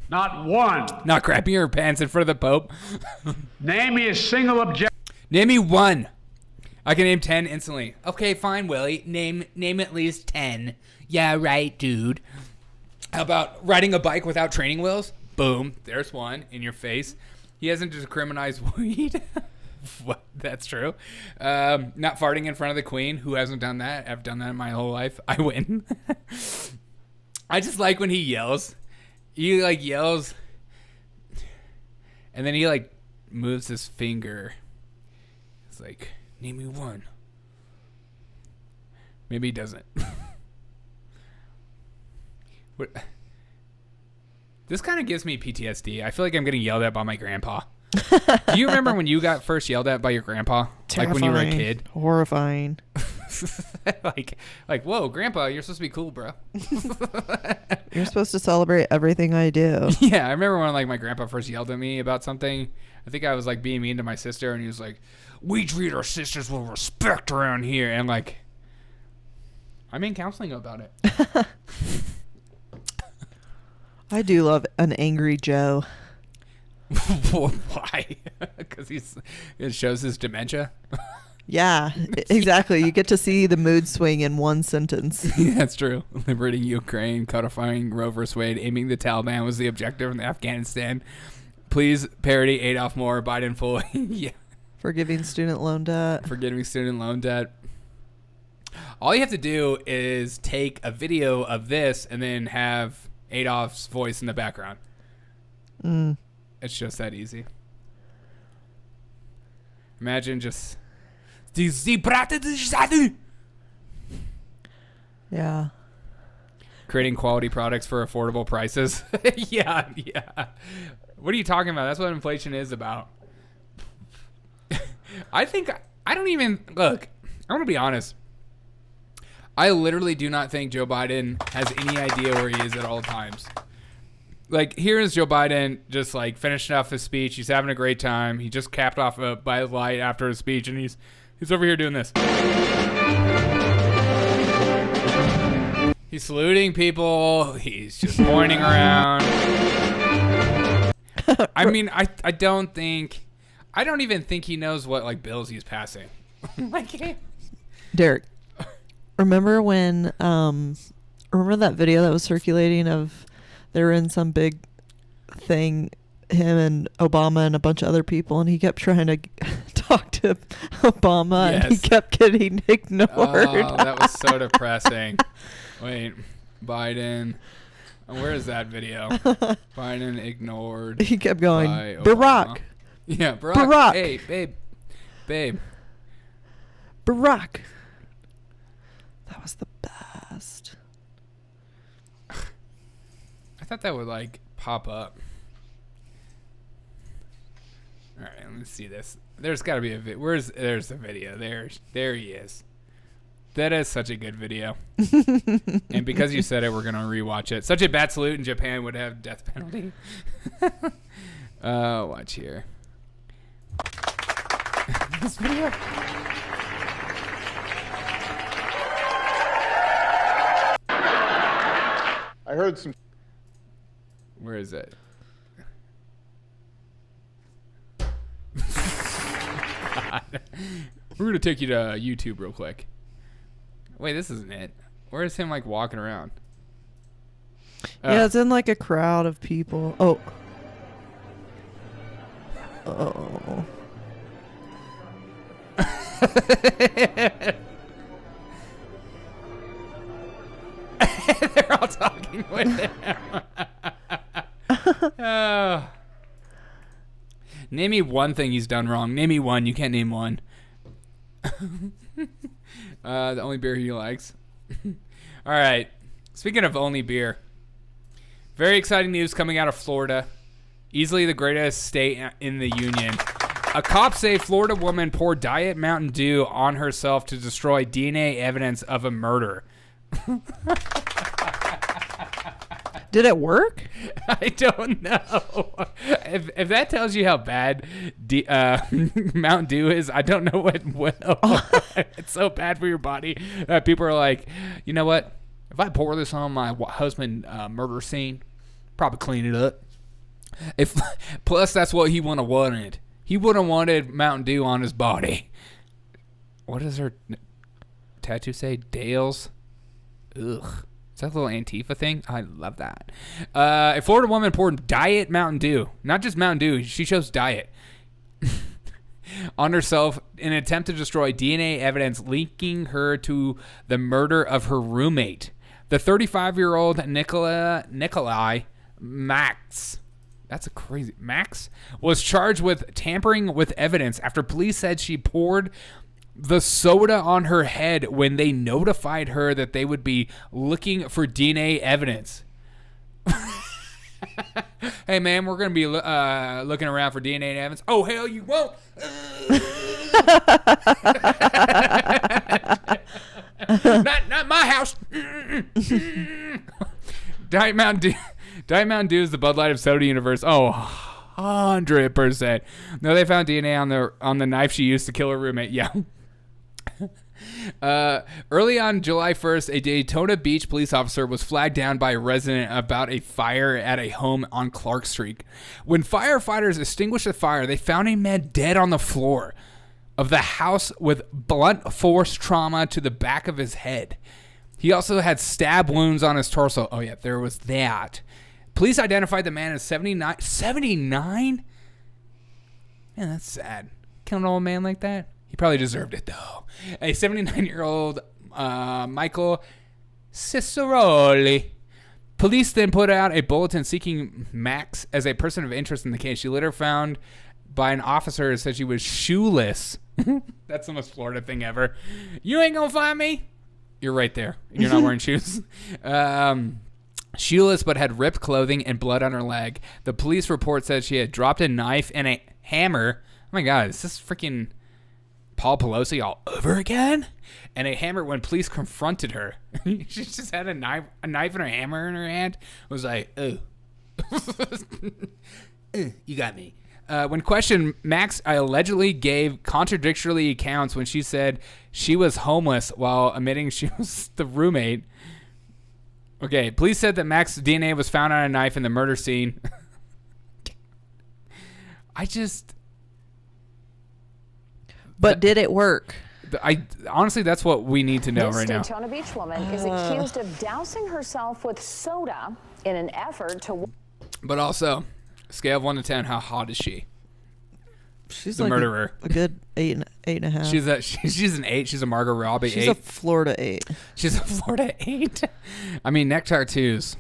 D: not one.
B: Not crapping your pants in front of the Pope.
D: Name me a single objective.
B: Name me one. I can name 10 instantly. Okay, fine, Willie. Name at least 10. Yeah, right, dude. How about riding a bike without training wheels? Boom. There's one in your face. He hasn't decriminalized weed. What? That's true. Not farting in front of the Queen. Who hasn't done that? I've done that my whole life. I win. I just like when he yells. He like yells. And then he like moves his finger. It's like, name me one. Maybe he doesn't. What? This kind of gives me PTSD. I feel like I'm getting yelled at by my grandpa. Do you remember when you got first yelled at by your grandpa?
C: Terrifying.
B: Like when you were a kid?
C: Horrifying.
B: like, whoa, grandpa, you're supposed to be cool, bro.
C: You're supposed to celebrate everything I do.
B: Yeah, I remember when like my grandpa first yelled at me about something. I think I was like being mean to my sister, and he was like, "We treat our sisters with respect around here." And like, I'm in counseling about it.
C: I do love an angry Joe.
B: Why? Because it shows his dementia.
C: Yeah, exactly. You get to see the mood swing in one sentence.
B: Yeah, that's true. Liberating Ukraine, codifying Roe vs. Wade, aiming the Taliban was the objective in Afghanistan. Please parody Adolf Moore, Biden full. Yeah.
C: Forgiving student loan debt.
B: Forgiving student loan debt. All you have to do is take a video of this and then have Adolf's voice in the background. It's just that easy. Imagine just...
C: Yeah.
B: Creating quality products for affordable prices. Yeah. What are you talking about? That's what inflation is about. I don't even... Look, I'm going to be honest. I literally do not think Joe Biden has any idea where he is at all times. Like, here is Joe Biden just, like, finishing off his speech. He's having a great time. He just capped off a Bud Light after his speech, and he's over here doing this. He's saluting people. He's just pointing around. I mean, I don't think... I don't even think he knows what like bills he's passing.
C: Derek, remember when remember that video that was circulating of they were in some big thing, him and Obama and a bunch of other people, and he kept trying to talk to Obama, and he kept getting ignored.
B: Oh, that was so depressing. Wait, Biden. Where is that video? Biden ignored.
C: He kept going,
B: by
C: Barack.
B: Obama. Yeah, Barack.
C: Barack.
B: Hey, babe.
C: Barack. That was the best.
B: I thought that would like pop up. All right, let me see this. There's got to be a video. There's the video. There he is. That is such a good video. And because you said it, we're gonna rewatch it. Such a bad salute in Japan would have death penalty. Watch here. This video.
K: I heard some.
B: Where is it? We're gonna take you to YouTube real quick. Wait, this isn't it. Where is him like walking around?
C: Yeah, it's in like a crowd of people. Oh.
B: They're all talking with him. Name me one thing he's done wrong. Name me one. You can't name one. The only beer he likes. All right. Speaking of only beer, very exciting news coming out of Florida. Easily the greatest state in the union. A cop say Florida woman poured Diet Mountain Dew on herself to destroy DNA evidence of a murder.
C: Did it work?
B: I don't know. If that tells you how bad Mountain Dew is, I don't know what will. It's so bad for your body that people are like, you know what? If I pour this on my husband murder scene, probably clean it up. Plus, that's what he would have wanted. He would have wanted Mountain Dew on his body. What does her tattoo say? Dale's? Ugh. Is that a little Antifa thing? I love that. A Florida woman poured Diet Mountain Dew. Not just Mountain Dew. She chose Diet. On herself in an attempt to destroy DNA evidence linking her to the murder of her roommate. The 35-year-old Nikolai Max. That's a crazy... Max was charged with tampering with evidence after police said she poured the soda on her head when they notified her that they would be looking for DNA evidence. Hey, man, we're going to be looking around for DNA evidence. Oh, hell, you won't. not my house. Diet Mountain Dew is the Bud Light of soda universe. Oh, 100%. No, they found DNA on the knife she used to kill her roommate. Yeah. Early on July 1st, a Daytona Beach police officer was flagged down by a resident about a fire at a home on Clark Street. When firefighters extinguished the fire, they found a man dead on the floor of the house with blunt force trauma to the back of his head. He also had stab wounds on his torso. Oh, yeah, there was that. Police identified the man as 79. 79? Man, that's sad. Killing an old man like that? He probably deserved it, though. A 79-year-old Michael Ciceroli. Police then put out a bulletin seeking Max as a person of interest in the case. She later found by an officer who said she was shoeless. That's the most Florida thing ever. You ain't gonna find me. You're right there. You're not wearing shoes. Shoeless but had ripped clothing and blood on her leg. The police report said she had dropped a knife and a hammer. Oh my God, is this freaking Paul Pelosi all over again? And a hammer when police confronted her. She just had a knife and a hammer in her hand. It was like, oh. You got me. When questioned, Max allegedly gave contradictory accounts when she said she was homeless while admitting she was the roommate. Okay, police said that Max's DNA was found on a knife in the murder scene.
C: But did it work?
B: I honestly, that's what we need to know
K: This
B: right now.
K: Daytona Beach woman is accused of dousing herself with soda in an effort to.
B: But also, scale of 1 to 10, how hot is she?
C: She's
B: the
C: like
B: murderer.
C: A good 8.5.
B: She's an 8. She's a Margot Robbie 8.
C: She's a Florida 8.
B: She's a Florida 8. I mean, neck tattoos.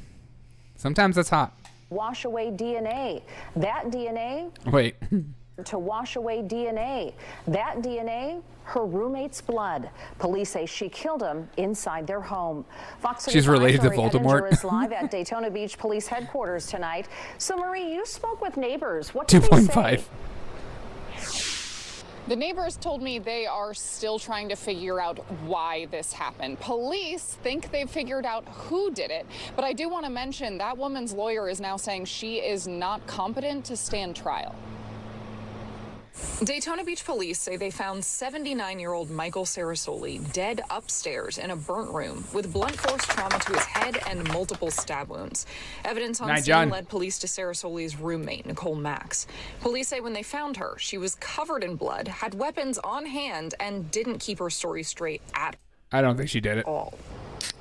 B: Sometimes that's hot.
K: Wash away DNA. That DNA.
B: Wait.
K: To wash away DNA. That DNA, her roommate's blood. Police say she killed him inside their home. Fox
B: She's related to
K: Lori
B: Voldemort.
K: Edinger is live at Daytona Beach Police headquarters tonight. So, Marie, you spoke with neighbors. What did they say?
B: 2.5.
L: The neighbors told me they are still trying to figure out why this happened. Police think they've figured out who did it, but I do want to mention that woman's lawyer is now saying she is not competent to stand trial. Daytona Beach police say they found 79-year-old Michael Sarasoli dead upstairs in a burnt room with blunt force trauma to his head and multiple stab wounds. Evidence on scene led police to Sarasoli's roommate, Nicole Max. Police say when they found her, she was covered in blood, had weapons on hand, and didn't keep her story straight at
B: I don't think she did it.
L: all.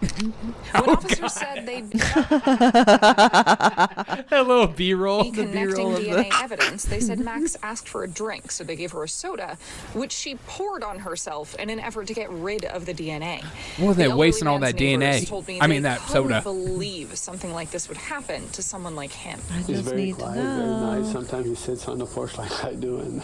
L: When officers said they'd
B: that little B-roll.
L: be connecting DNA evidence, they said Max asked for a drink, so they gave her a soda, which she poured on herself in an effort to get rid of the DNA.
B: Well, they're
L: The
B: wasting all
L: elderly
B: that
L: man's neighbors
B: DNA.
L: told me
B: I mean,
L: they
B: that
L: couldn't
B: soda.
L: believe something like this would happen to someone like him.
M: He's very quiet, very nice. Sometimes he sits on the porch like I do and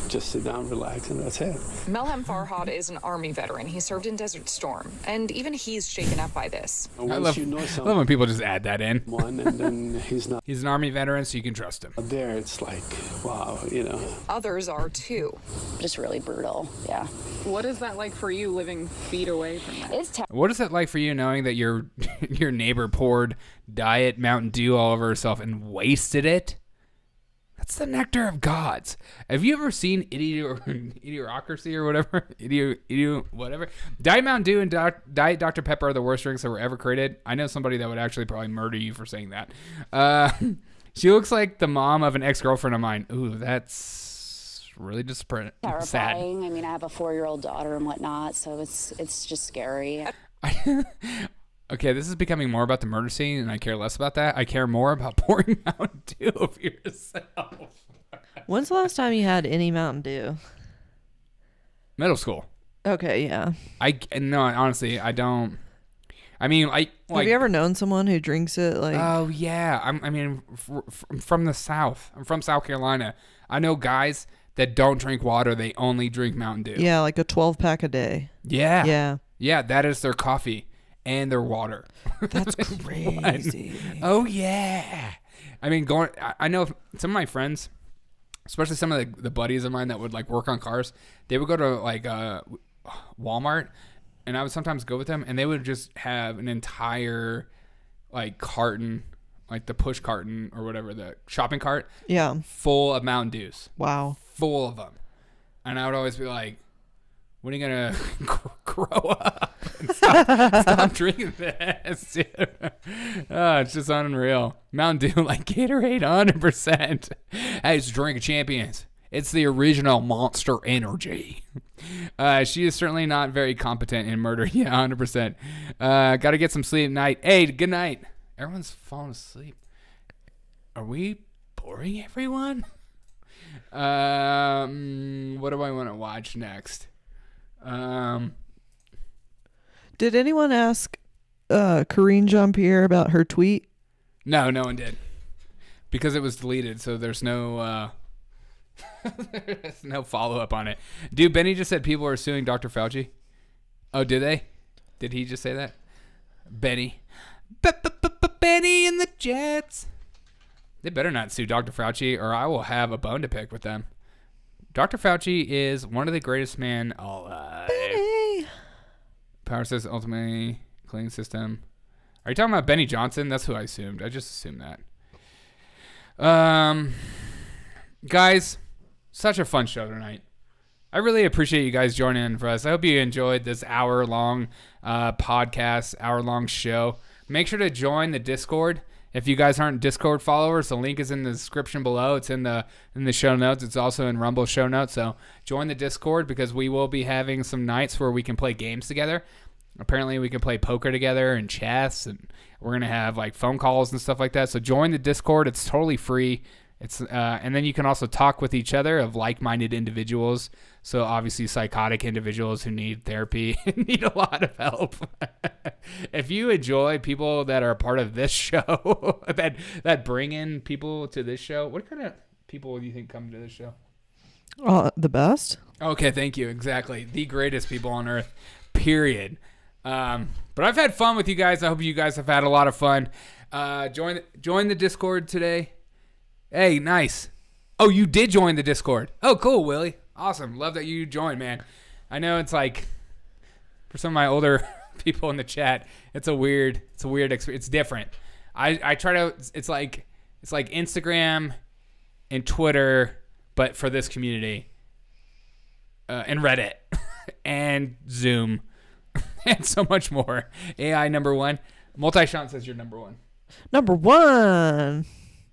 M: just sit down, relax, and that's it.
L: Melhem Farhad is an Army veteran. He served in Desert Storm, and even he's shaken up by this.
B: I love when people just add that in.
M: And then he's not
B: He's an Army veteran, so you can trust him.
M: there. It's like, wow, you know.
L: Others are too.
N: Just really brutal, yeah.
L: What is that like for you, living feet away from that?
N: It's
B: What is it like for you knowing that your neighbor poured Diet Mountain Dew all over herself and wasted it? That's the nectar of gods. Have you ever seen Idiocracy or whatever? Whatever. Diet Mountain Dew and Diet Dr. Pepper are the worst drinks that were ever created. I know somebody that would actually probably murder you for saying that. She looks like the mom of an ex-girlfriend of mine. Ooh, that's really just sad.
N: terrifying. I mean, I have a 4-year-old daughter and whatnot, so it's just scary.
B: Okay, this is becoming more about the murder scene, and I care less about that. I care more about pouring Mountain Dew over yourself.
C: When's the last time you had any Mountain Dew?
B: Middle school.
C: Okay, yeah.
B: No, honestly, I don't. I mean, have
C: you ever known someone who drinks it? Like,
B: oh yeah, from the South. I'm from South Carolina. I know guys that don't drink water; they only drink Mountain Dew.
C: yeah, like a 12-pack a day.
B: Yeah. That is their coffee and their water.
C: That's crazy.
B: Oh yeah. I mean, I know some of my friends, especially some of the buddies of mine that would like work on cars. They would go to like Walmart, and I would sometimes go with them, and they would just have an entire like carton, like the push carton or whatever, the shopping cart, full of Mountain Dews.
C: Wow.
B: Full of them. And I would always be like, when are you gonna grow up and stop drinking this? Dude? Oh, it's just unreal. Mountain Dew, like Gatorade, 100%. Hey, it's a drink of champions. It's the original Monster Energy. She is certainly not very competent in murder. Yeah, 100%. Got to get some sleep at night. Hey, good night. Everyone's falling asleep. Are we boring everyone? What do I want to watch next?
C: Did anyone ask Karine Jean-Pierre about her tweet?
B: No, no one did. Because it was deleted, so there's no there's no follow-up on it. Dude, Benny just said people are suing Dr. Fauci. Oh, did they? Did he just say that? Benny. Benny and the Jets. They better not sue Dr. Fauci, or I will have a bone to pick with them. Dr. Fauci is one of the greatest men alive. Benny. Power says ultimately clean system. Are you talking about Benny Johnson? That's who I assumed. I just assumed that. Guys, such a fun show tonight. I really appreciate you guys joining in for us. I hope you enjoyed this hour-long podcast, hour-long show. Make sure to join the Discord. If you guys aren't Discord followers, the link is in the description below. It's in the show notes. It's also in Rumble show notes. So join the Discord because we will be having some nights where we can play games together. Apparently we can play poker together and chess, and we're going to have like phone calls and stuff like that. So join the Discord. It's totally free. It's and then you can also talk with each other of like-minded individuals. So obviously psychotic individuals who need therapy need a lot of help. If you enjoy people that are a part of this show, that bring in people to this show, what kind of people do you think come to this show?
C: The best.
B: Okay, thank you. Exactly. The greatest people on earth, period. But I've had fun with you guys. I hope you guys have had a lot of fun. Join the Discord today. Hey, nice. Oh, you did join the Discord. Oh, cool, Willie. Awesome. Love that you joined, man. I know it's like, for some of my older people in the chat, it's a weird experience. It's different. I try to, it's like Instagram and Twitter, but for this community, and Reddit and Zoom and so much more. AI number one. Multi-Shot says you're number one.
C: Number one.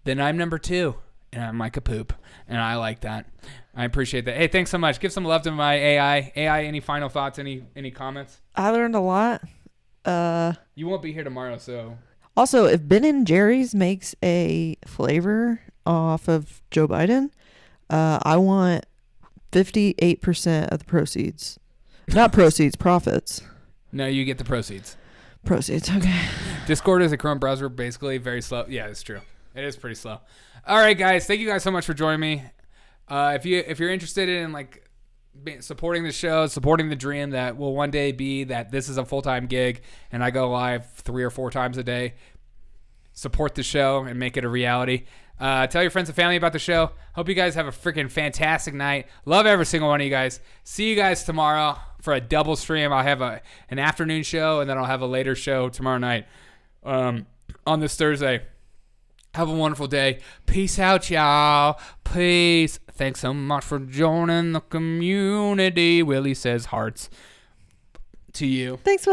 B: Then I'm number two, and I'm like a poop, and I like that. I appreciate that. Hey, thanks so much. Give some love to my AI. AI, any final thoughts? Any comments?
C: I learned a lot.
B: You won't be here tomorrow, so.
C: Also, if Ben & Jerry's makes a flavor off of Joe Biden, I want 58% of the proceeds. Not proceeds, profits.
B: No, you get the proceeds.
C: Proceeds, okay.
B: Discord is a Chrome browser, basically very slow. Yeah, it's true. It is pretty slow. All right, guys. Thank you guys so much for joining me. If you're interested in like supporting the show, supporting the dream that will one day be that this is a full-time gig and I go live 3 or 4 times a day, support the show and make it a reality. Tell your friends and family about the show. Hope you guys have a freaking fantastic night. Love every single one of you guys. See you guys tomorrow for a double stream. I'll have an afternoon show and then I'll have a later show tomorrow night on this Thursday. Have a wonderful day. Peace out, y'all. Peace. Thanks so much for joining the community. Willie says hearts to you.
C: Thanks, Willie.